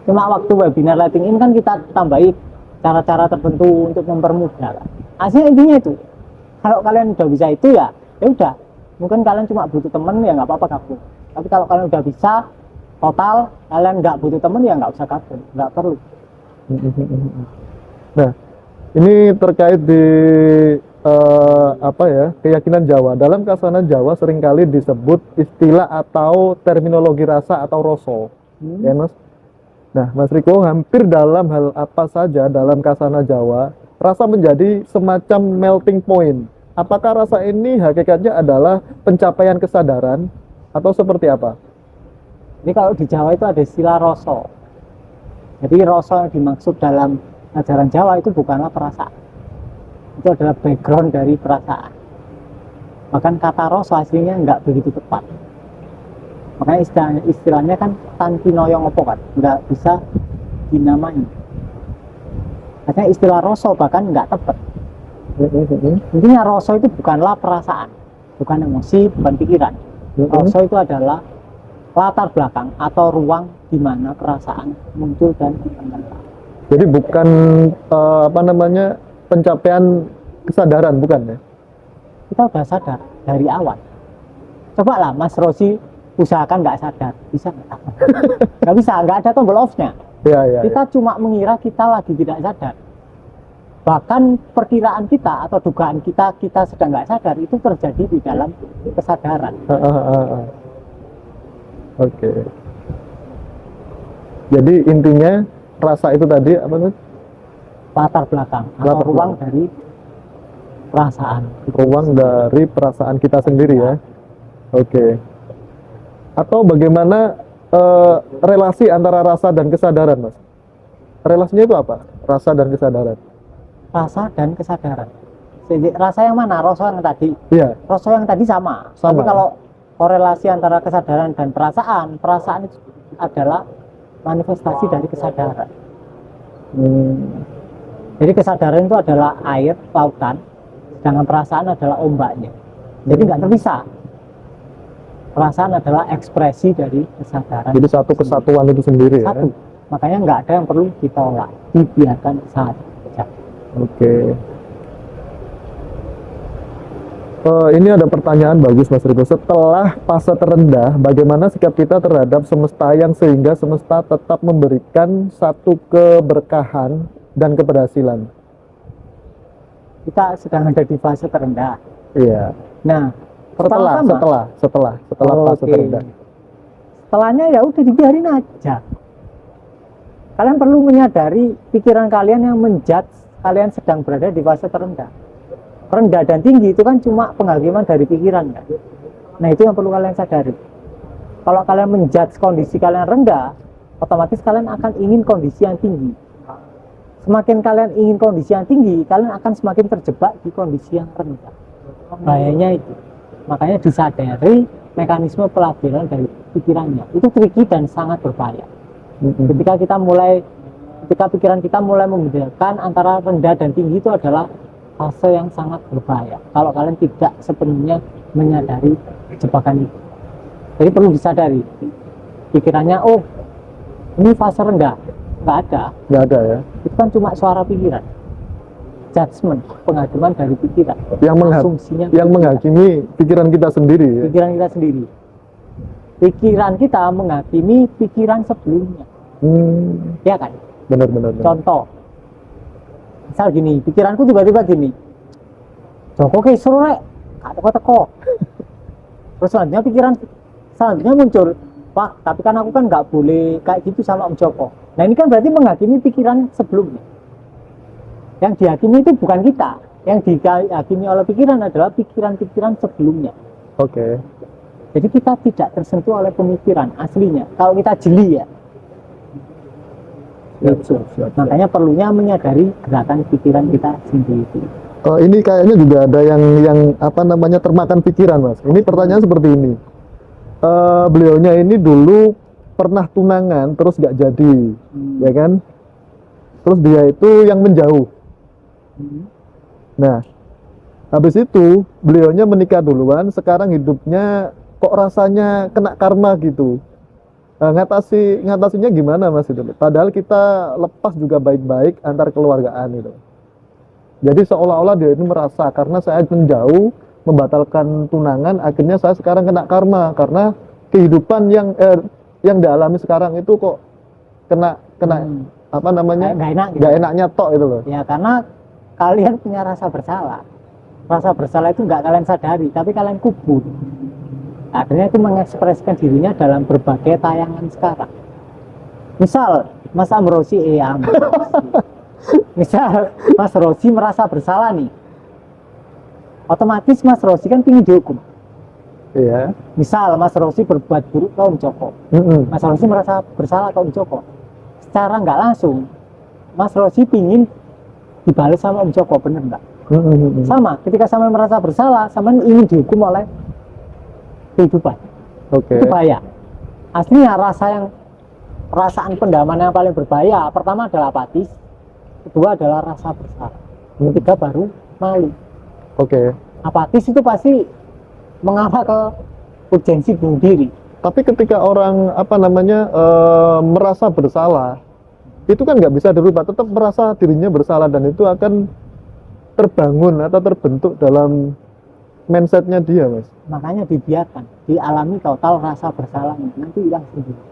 Cuma waktu webinar lighting ini kan kita tambahin cara-cara tertentu untuk mempermudah. Hasilnya intinya itu. Kalau kalian udah bisa itu ya udah. Mungkin kalian cuma butuh temen ya nggak apa-apa gabung. Tapi kalau kalian udah bisa total, kalian nggak butuh temen ya nggak usah gabung, nggak perlu. Nah, ini terkait di keyakinan Jawa. Dalam kasanan Jawa seringkali disebut istilah atau terminologi rasa atau roso, ya Mas. Nah, Mas Riko, hampir dalam hal apa saja dalam kasana Jawa, rasa menjadi semacam melting point. Apakah rasa ini hakikatnya adalah pencapaian kesadaran atau seperti apa? Ini kalau di Jawa itu ada istilah roso. Jadi roso yang dimaksud dalam ajaran Jawa itu bukanlah perasaan. itu adalah background dari perasaan. Bahkan kata rasa aslinya nggak begitu tepat. Makanya istilahnya kan tanti noyong opo kan, nggak bisa dinamai. Makanya istilah rasa bahkan nggak tepat. Intinya rasa itu bukanlah perasaan, bukan emosi, bukan pikiran. Rasa itu adalah latar belakang atau ruang di mana perasaan muncul dan dikembangkan. Jadi bukan apa namanya pencapaian kesadaran, bukan ya? Kita udah sadar dari awal. Coba lah Mas Rosi usahakan nggak sadar, bisa nggak? Nggak bisa, nggak ada tombol off-nya. Ya. Kita cuma mengira kita lagi tidak sadar. Bahkan perkiraan kita atau dugaan kita sedang nggak sadar itu terjadi di dalam kesadaran. Oke. Jadi intinya rasa itu tadi apa tuh? Latar belakang atau Latar ruang belakang. dari perasaan. Ruang dari perasaan kita sendiri ya. Oke. Atau bagaimana relasi antara rasa dan kesadaran, Mas? Relasinya itu apa? Rasa dan kesadaran. Rasa dan kesadaran. Jadi, rasa yang mana? Rasa yang tadi. Iya. Rasa yang tadi sama. Sama. Tapi kalau korelasi antara kesadaran dan perasaan itu adalah manifestasi dari kesadaran. Jadi kesadaran itu adalah air, lautan, sedangkan perasaan adalah ombaknya. Jadi nggak terpisah. Perasaan adalah ekspresi dari kesadaran. Jadi satu kesatuan itu sendiri Satu. ya. Makanya nggak ada yang perlu ditolak, dibiarkan saja. Oke. Ini ada pertanyaan bagus Mas Riko. Setelah fase terendah, bagaimana sikap kita terhadap semesta yang sehingga semesta tetap memberikan satu keberkahan dan keberhasilan? Kita sedang ada di fase terendah. Iya. Nah, Setelah fase Oke. terendah. Setelahnya ya udah dibiarin aja. Kalian perlu menyadari pikiran kalian yang menjudge kalian sedang berada di fase terendah. Rendah dan tinggi itu kan cuma penghakiman dari pikiran kan. Nah itu yang perlu kalian sadari. Kalau kalian menjudge kondisi kalian rendah, otomatis kalian akan ingin kondisi yang tinggi. Semakin kalian ingin kondisi yang tinggi, kalian akan semakin terjebak di kondisi yang rendah. Bahayanya itu. Makanya disadari mekanisme pelabelan dari pikirannya. Itu tricky dan sangat berbahaya. Ketika pikiran kita mulai membedakan antara rendah dan tinggi, itu adalah fase yang sangat berbahaya kalau kalian tidak sepenuhnya menyadari jebakan itu. Jadi perlu disadari pikirannya, oh ini fase rendah, nggak ada Ya. itu kan cuma suara pikiran, judgement, penghakiman dari pikiran, asumsinya Yang menghakimi pikiran kita sendiri ya. pikiran kita sendiri. Pikiran kita menghakimi pikiran sebelumnya, ya kan? Benar. Contoh, misal gini, pikiranku tiba-tiba gini, Joko ke seru rek, gak teko-teko. Terus selanjutnya pikiran selanjutnya muncul, wah tapi kan aku kan nggak boleh kayak gitu sama Om Joko. Nah ini kan berarti menghakimi pikiran sebelumnya. Yang dihakimi itu bukan kita, yang dihakimi oleh pikiran adalah pikiran-pikiran sebelumnya. Oke. Jadi kita tidak tersentuh oleh pemikiran aslinya. Kalau kita jeli ya. Siap. Makanya perlunya menyadari gerakan pikiran kita sendiri. Ini kayaknya juga ada yang apa namanya termakan pikiran Mas. Ini pertanyaan seperti ini. Beliaunya ini dulu pernah tunangan terus gak jadi, ya kan? Terus dia itu yang menjauh. Nah, habis itu beliaunya menikah duluan. Sekarang hidupnya kok rasanya kena karma gitu. Ngatasinya gimana Mas itu? Padahal kita lepas juga baik-baik antar keluargaan itu. Jadi seolah-olah dia ini merasa karena saya menjauh, membatalkan tunangan, akhirnya saya sekarang kena karma karena kehidupan yang dialami sekarang itu kok kena apa namanya? Nggak enak gitu. Nggak enaknya tok itu loh. Ya karena kalian punya rasa bersalah. Rasa bersalah itu nggak kalian sadari, tapi kalian kubur. Akhirnya itu mengekspresikan dirinya dalam berbagai tayangan sekarang. Misal Mas Amrosi, misal Mas Rosi merasa bersalah nih, otomatis Mas Rosi kan ingin dihukum. Iya. Misal Mas Rosi berbuat buruk ke Om Joko, Mas Rosi merasa bersalah ke Om Joko. Secara nggak langsung, Mas Rosi pingin dibalas sama Om Joko, bener nggak? Sama, ketika sampean merasa bersalah, sampean ingin dihukum oleh kehidupan. Oke. Itu bahaya. Aslinya perasaan pendalaman yang paling berbahaya, pertama adalah apatis, kedua adalah rasa bersalah, ketiga baru malu. Oke. Apatis itu pasti mengarah ke urgensi bunuh diri. Tapi ketika orang merasa bersalah, itu kan nggak bisa dirubah, tetap merasa dirinya bersalah, dan itu akan terbangun atau terbentuk dalam mindsetnya dia, Mas. Makanya dibiarkan, dialami total rasa bersalahnya, nanti hilang sendiri.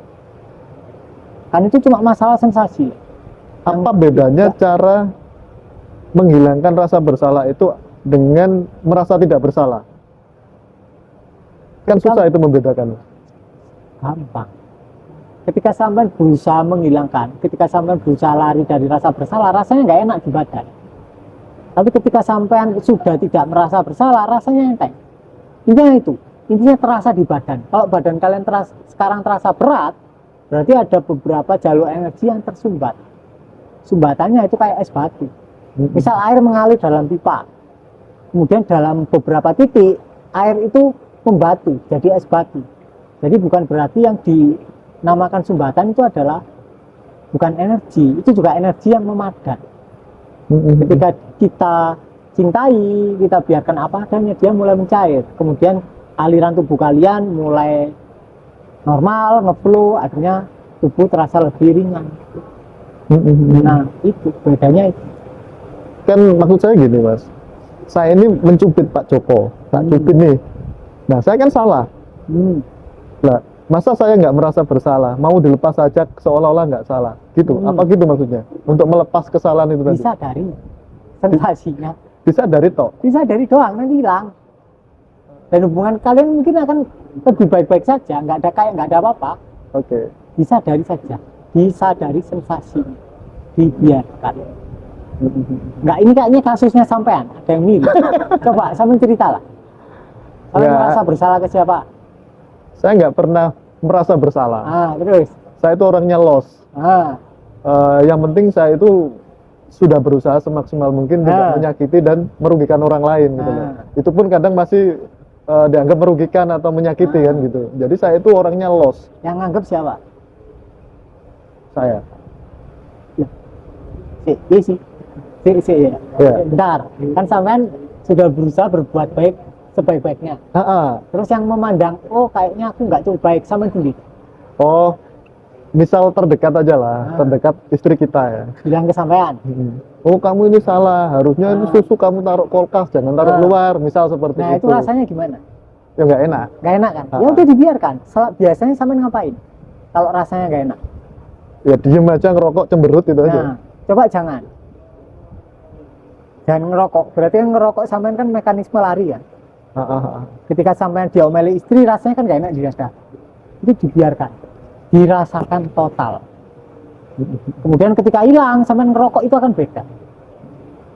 Kan itu cuma masalah sensasi. Apa bedanya cara menghilangkan rasa bersalah itu dengan merasa tidak bersalah? Kan susah itu membedakan. Gampang. Ketika sampean berusaha menghilangkan, ketika sampean berusaha lari dari rasa bersalah, rasanya nggak enak di badan. Tapi ketika sampean sudah tidak merasa bersalah, rasanya enteng. Intinya terasa di badan. Kalau badan kalian sekarang terasa berat, berarti ada beberapa jalur energi yang tersumbat. Sumbatannya itu kayak es batu. Misal air mengalir dalam pipa, kemudian dalam beberapa titik air itu membatu jadi es batu. Jadi bukan berarti yang dinamakan sumbatan itu adalah bukan energi, itu juga energi yang memadat. Ketika kita cintai, kita biarkan apa adanya, dia mulai mencair. Kemudian aliran tubuh kalian mulai normal, ngeflow, akhirnya tubuh terasa lebih ringan. Nah, itu bedanya itu. Kan maksud saya gini, Mas. Saya ini mencubit Pak Joko, tak cubit nih. Nah, saya kan salah. Nah, masa saya nggak merasa bersalah, mau dilepas saja seolah-olah nggak salah, gitu? Apa gitu maksudnya? Untuk melepas kesalahan itu tadi? Bisa dari sensasinya. Bisa dari toh? Bisa dari doang, nanti hilang. Dan hubungan kalian mungkin akan lebih baik-baik saja, nggak ada apa-apa. Oke. Bisa dari saja, bisa dari sensasi, dibiarkan. Nggak, ini kayaknya kasusnya sampean, ada yang mirip. Coba sampean cerita lah. Sampean Nggak. merasa bersalah ke siapa? Saya nggak pernah merasa bersalah. Terus? Saya itu orangnya lost. Yang penting saya itu sudah berusaha semaksimal mungkin tidak menyakiti dan merugikan orang lain gitu loh. Itu pun kadang masih dianggap merugikan atau menyakiti kan gitu. Jadi saya itu orangnya lost. Yang nganggap siapa? Saya. Ya. Ya. Bentar, kan sampean sudah berusaha berbuat baik sebaik-baiknya. Terus yang memandang, oh kayaknya aku nggak cukup baik, sampean sendiri. Oh, misal terdekat aja lah, terdekat istri kita ya. Bilang ke sampean. Oh, kamu ini salah, harusnya ini susu kamu taruh kulkas, jangan taruh keluar, misal seperti Nah, itu. itu rasanya gimana? Ya nggak enak. Nggak enak kan? Ya udah dibiarkan. Biasanya sampean ngapain? Kalau rasanya nggak enak. Ya diem aja ngerokok cemberut itu aja. Nah, coba jangan ngerokok. Berarti yang ngerokok sampean kan mekanisme lari ya. Ketika sampean diomeli istri, rasanya kan nggak enak di dada. Itu dibiarkan, dirasakan total. Kemudian ketika hilang, sampean ngerokok itu akan beda.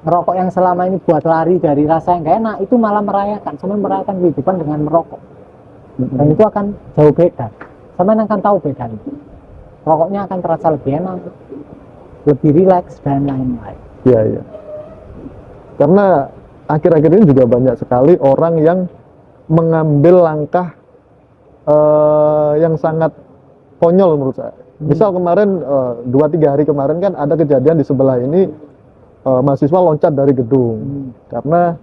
Ngerokok yang selama ini buat lari dari rasa yang nggak enak, itu malah merayakan. Sampean merayakan kehidupan dengan merokok. Dan itu akan jauh beda. Sampean akan tahu bedanya. Rokoknya akan terasa lebih enak, lebih rileks dan lain-lain. Iya, iya. Karena akhir-akhir ini juga banyak sekali orang yang mengambil langkah yang sangat konyol menurut saya. Misal kemarin 2-3 hari kemarin kan ada kejadian di sebelah ini, mahasiswa loncat dari gedung karena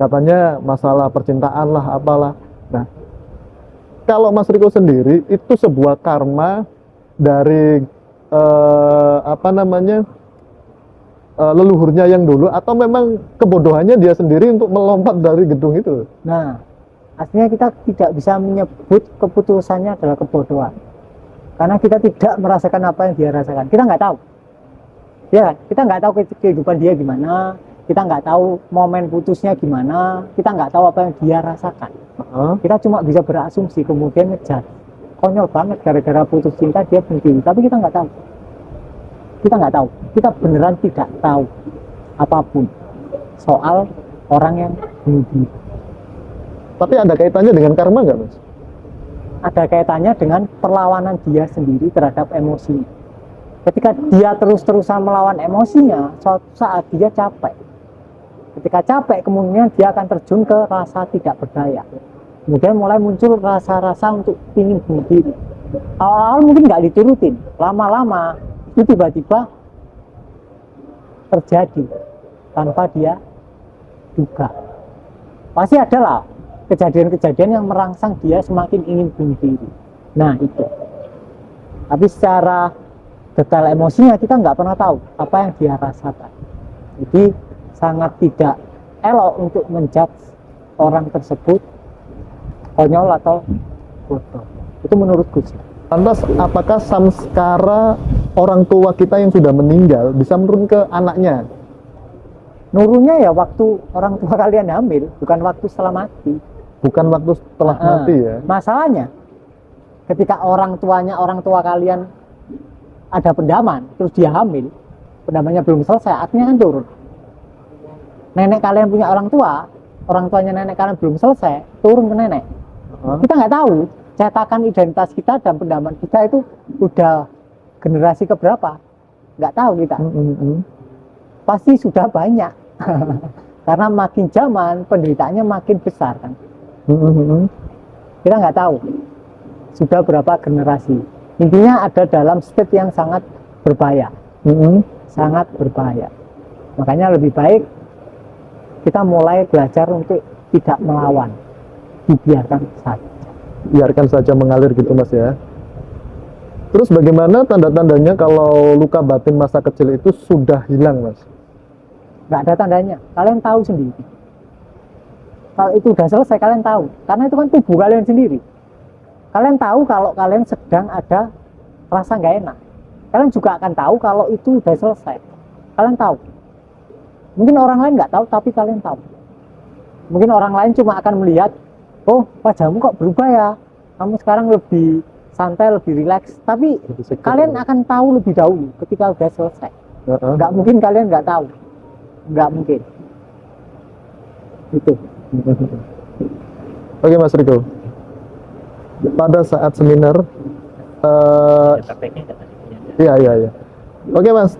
katanya masalah percintaan lah apalah. Nah, kalau Mas Riko sendiri itu sebuah karma dari leluhurnya yang dulu, atau memang kebodohannya dia sendiri untuk melompat dari gedung itu? Nah, aslinya kita tidak bisa menyebut keputusannya adalah kebodohan, karena kita tidak merasakan apa yang dia rasakan. Kita nggak tahu, ya kita nggak tahu kehidupan dia gimana, kita nggak tahu momen putusnya gimana, kita nggak tahu apa yang dia rasakan. Kita cuma bisa berasumsi, kemudian ngejar. Konyol banget, gara-gara putus cinta dia berhenti, tapi kita nggak tahu. Kita beneran tidak tahu apapun soal orang yang bunuh diri. Tapi ada kaitannya dengan karma nggak, Mas? Ada kaitannya dengan perlawanan dia sendiri terhadap emosinya. Ketika dia terus-terusan melawan emosinya, suatu saat dia capek. Ketika capek, kemudian dia akan terjun ke rasa tidak berdaya. Kemudian mulai muncul rasa-rasa untuk ingin bunuh diri. Awal-awal mungkin nggak diturutin, lama-lama itu tiba-tiba terjadi tanpa dia duga. Pasti adalah kejadian-kejadian yang merangsang dia semakin ingin bunuh diri. Nah itu. Tapi secara detail emosinya kita nggak pernah tahu apa yang dia rasakan. Jadi sangat tidak elok untuk menjudge orang tersebut konyol atau bodoh. Itu menurutku sih. Lantas apakah samskara orang tua kita yang sudah meninggal bisa menurun ke anaknya? Nurunnya ya waktu orang tua kalian hamil, bukan waktu setelah mati. Bukan waktu setelah mati ya? Masalahnya ketika orang tua kalian ada pendaman, terus dia hamil, pendamannya belum selesai, artinya kan turun. Nenek kalian punya orang tuanya nenek kalian belum selesai, turun ke nenek. Kita nggak tahu cetakan identitas kita dan pendaman kita itu udah generasi keberapa, nggak tahu kita. Pasti sudah banyak, karena makin zaman penderitaannya makin besar kan. Kita nggak tahu sudah berapa generasi. Intinya ada dalam state yang sangat berbahaya, sangat berbahaya. Makanya lebih baik kita mulai belajar untuk tidak melawan, dibiarkan saja. Biarkan saja mengalir gitu mas ya. Terus bagaimana tanda-tandanya kalau luka batin masa kecil itu sudah hilang mas? Nggak ada tandanya, kalian tahu sendiri. Kalau itu udah selesai kalian tahu, karena itu kan tubuh kalian sendiri. Kalian tahu kalau kalian sedang ada rasa nggak enak. Kalian juga akan tahu kalau itu udah selesai. Kalian tahu. Mungkin orang lain nggak tahu, tapi kalian tahu. Mungkin orang lain cuma akan melihat, oh wajahmu kok berubah ya, kamu sekarang lebih santai, lebih rileks. Tapi kalian akan tahu lebih dahulu ketika udah selesai. Nggak mungkin kalian nggak tahu, nggak mungkin. Itu. Oke Mas Riko, pada saat seminar, iya. Oke Mas,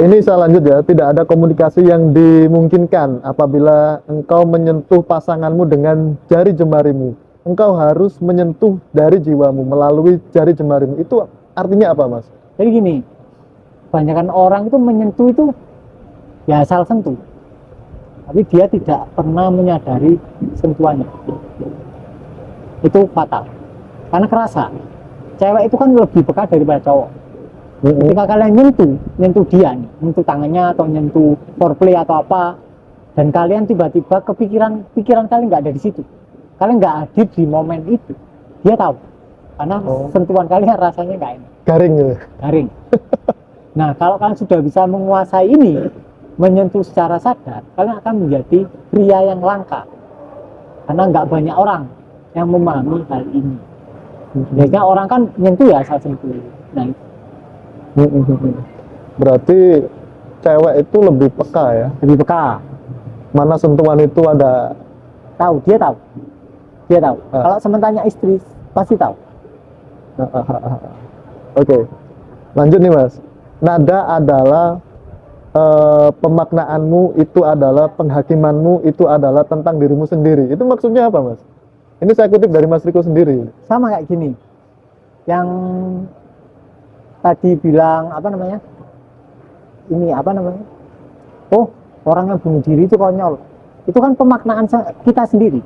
ini saya lanjut ya. Tidak ada komunikasi yang dimungkinkan apabila engkau menyentuh pasanganmu dengan jari jemarimu. Engkau harus menyentuh dari jiwamu melalui jari jemarimu. Itu artinya apa Mas? Jadi gini, kebanyakan orang itu menyentuh itu ya asal sentuh, tapi dia tidak pernah menyadari sentuhannya. Itu fatal, karena kerasa. Cewek itu kan lebih peka daripada cowok. Ketika kalian nyentuh dia nih, nyentuh tangannya atau nyentuh foreplay atau apa, dan kalian tiba-tiba pikiran kalian nggak ada di situ, kalian nggak hadir di momen itu, dia tahu, karena sentuhan kalian rasanya nggak enak, garing. Nah kalau kalian sudah bisa menguasai ini, menyentuh secara sadar, kalian akan menjadi pria yang langka, karena nggak banyak orang yang memahami hal ini. Biasanya orang kan nyentuh ya asal sentuh. Nah berarti cewek itu lebih peka ya? Lebih peka. Mana sentuhan itu ada? Tahu, dia tahu. Kalau sementara istri pasti tahu. Oke. Lanjut nih Mas. Nada adalah pemaknaanmu, itu adalah penghakimanmu, itu adalah tentang dirimu sendiri. Itu maksudnya apa Mas? Ini saya kutip dari Mas Riko sendiri. Sama kayak gini. Yang tadi bilang oh orang yang bunuh diri itu konyol, itu kan pemaknaan kita sendiri,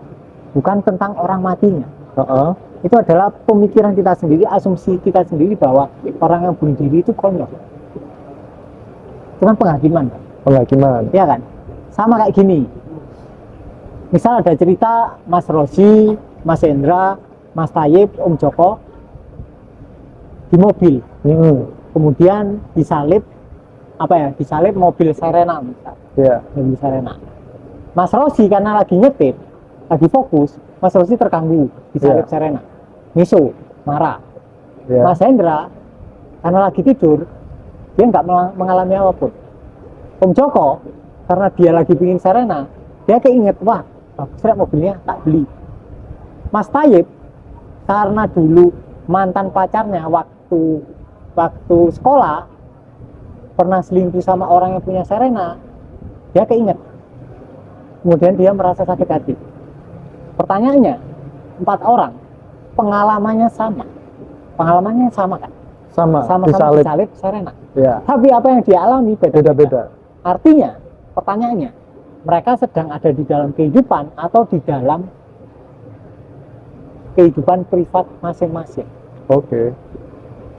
bukan tentang orang matinya. Itu adalah pemikiran kita sendiri, asumsi kita sendiri bahwa orang yang bunuh diri itu konyol. Itu kan penghakiman ya kan. Sama kayak gini, misal ada cerita Mas Rosi, Mas Hendra, Mas Tayyip, Om Joko di mobil, kemudian disalip mobil Serena misal. Mobil Serena. Mas Rosi karena lagi nyetir, lagi fokus, Mas Rosi terganggu disalip Serena, miso, marah. Mas Hendra karena lagi tidur, dia nggak mengalami apapun. Om Joko karena dia lagi pingin Serena, dia keinget, wah bagus mobilnya, tak beli. Mas Tayyip karena dulu mantan pacarnya waktu sekolah pernah selingkuh sama orang yang punya Serena, dia keinget, kemudian dia merasa sakit hati. Pertanyaannya, 4 orang, pengalamannya sama kan? Sama-sama disalib Serena. Ya, Tapi apa yang dia alami beda-beda. Artinya, pertanyaannya, mereka sedang ada di dalam kehidupan atau di dalam kehidupan privat masing-masing. Oke.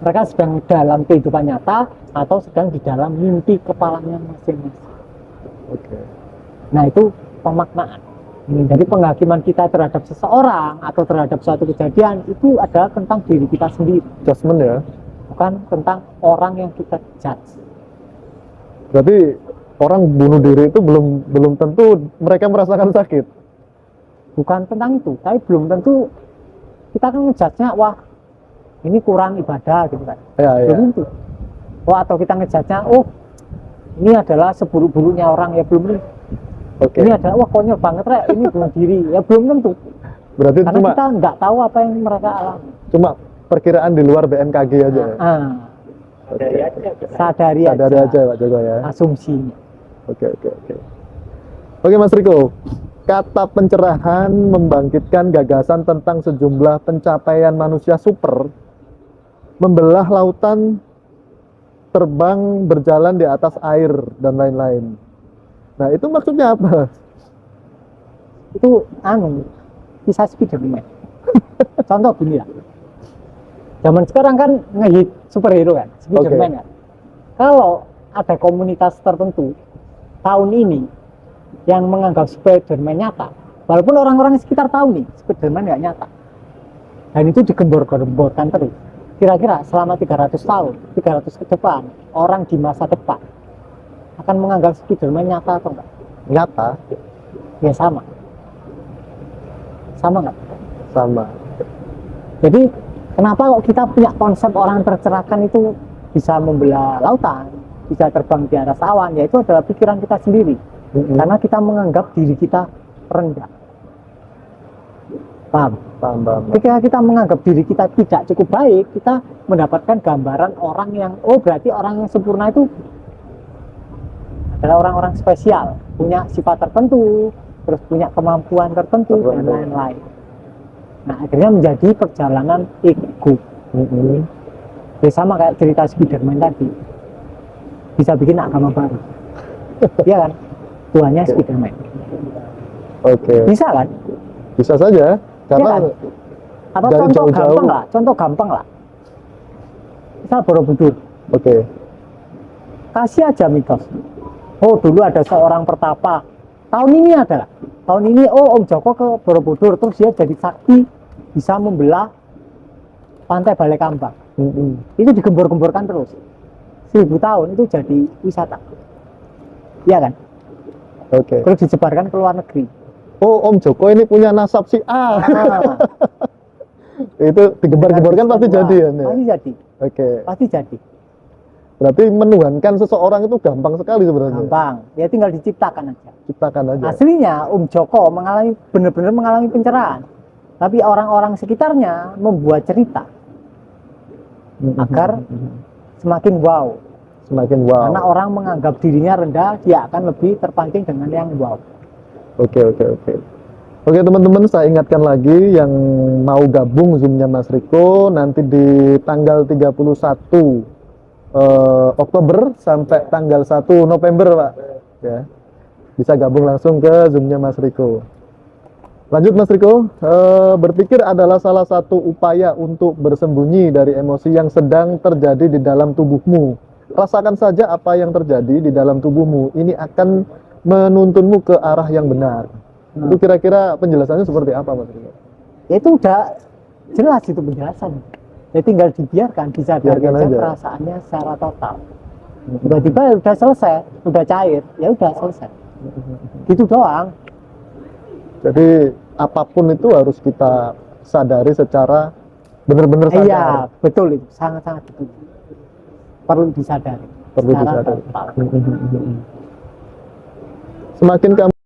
Mereka sedang dalam kehidupan nyata atau sedang di dalam mimpi kepalanya masing-masing. Oke. Nah, itu pemaknaan. Jadi penghakiman kita terhadap seseorang atau terhadap suatu kejadian itu adalah tentang diri kita sendiri, Adjustment ya. bukan tentang orang yang kita judge. Berarti orang bunuh diri itu belum tentu mereka merasakan sakit. Bukan tentang itu, tapi belum tentu kita kan ngejudge-nya, wah ini kurang ibadah gitu kan. Ya, ya. Belum tentu. Wah, atau kita ngejudge-nya, oh ini adalah seburuk-buruknya orang, ya belum tentu. Oke. Ini adalah wah konyol banget Rek, ini bunuh diri, ya belum tentu. Berarti Karena cuma kita nggak tahu apa yang mereka alami. cuma perkiraan di luar BMKG aja. Ya? Oke. Sadari aja Pak Joko ya. asumsinya. Oke. Oke Mas Riko, kata pencerahan membangkitkan gagasan tentang sejumlah pencapaian manusia super, membelah lautan, terbang, berjalan di atas air, dan lain-lain. Nah itu maksudnya apa? Itu kisah Spiderman. Contoh gini lah, zaman sekarang kan ngehit superhero kan, Spiderman kan. Kalau ada komunitas tertentu tahun ini yang menganggap Spiderman nyata, walaupun orang-orang sekitar tahu nih Spiderman nggak nyata, dan itu digembor-gemborkan terus, kira-kira selama 300 tahun, 300 ke depan, orang di masa depan akan menganggap Spiderman nyata atau enggak? Nyata. Ya sama nggak? Sama. Jadi kenapa kok kita punya konsep orang tercerahkan itu bisa membelah lautan, bisa terbang di atas awan? Ya itu adalah pikiran kita sendiri. Karena kita menganggap diri kita rendah. Paham? Ketika kita menganggap diri kita tidak cukup baik, kita mendapatkan gambaran orang yang, oh berarti orang yang sempurna itu adalah orang-orang spesial, punya sifat tertentu, terus punya kemampuan tertentu, dan lain-lain. Nah, akhirnya menjadi perjalanan ego. Ya, sama kayak cerita Spiderman tadi. Bisa bikin agama baru. Iya kan? Tuhannya Spiderman. Oke. Bisa kan? Bisa saja. Karena Iya kan? Atau dari contoh jauh-jauh. gampang lah. Misal Borobudur. Oke. Kasih aja mitos. Oh, dulu ada seorang pertapa. Tahun ini oh Om Joko ke Borobudur, terus dia jadi sakti, bisa membelah pantai Balai Kambang. Itu digembor-gemborkan terus 1000 tahun itu jadi wisata, iya kan? Oke. Terus disebarkan ke luar negeri. Oh Om Joko ini punya nasab si A. Itu digembar-gemborkan pasti jadi ya nih. Pasti jadi. Oke. Pasti jadi. Berarti menuhankan seseorang itu gampang sekali sebenarnya. Gampang. Ya tinggal diciptakan aja. Ciptakan aja. Aslinya Om Joko benar-benar mengalami pencerahan. Tapi orang-orang sekitarnya membuat cerita agar semakin wow. Semakin wow. Karena orang menganggap dirinya rendah, dia akan lebih terpancing dengan yang wow. Oke. Oke teman-teman, saya ingatkan lagi yang mau gabung Zoom-nya Mas Riko nanti di tanggal 31 Oktober sampai tanggal 1 November Pak ya. Bisa gabung langsung ke Zoom-nya Mas Riko. Lanjut Mas Riko, berpikir adalah salah satu upaya untuk bersembunyi dari emosi yang sedang terjadi di dalam tubuhmu. Rasakan saja apa yang terjadi di dalam tubuhmu. Ini akan menuntunmu ke arah yang benar. Itu kira-kira penjelasannya seperti apa Mas Riko? Itu udah jelas itu penjelasan. Ya tinggal dibiarkan, disadarkan aja perasaannya secara total. Tiba-tiba udah selesai, udah cair, ya udah selesai. Gitu doang. Jadi apapun itu harus kita sadari secara benar-benar sadar. Iya, betul itu, sangat-sangat betul. Perlu disadari. Perlu secara disadari. total. Semakin kamu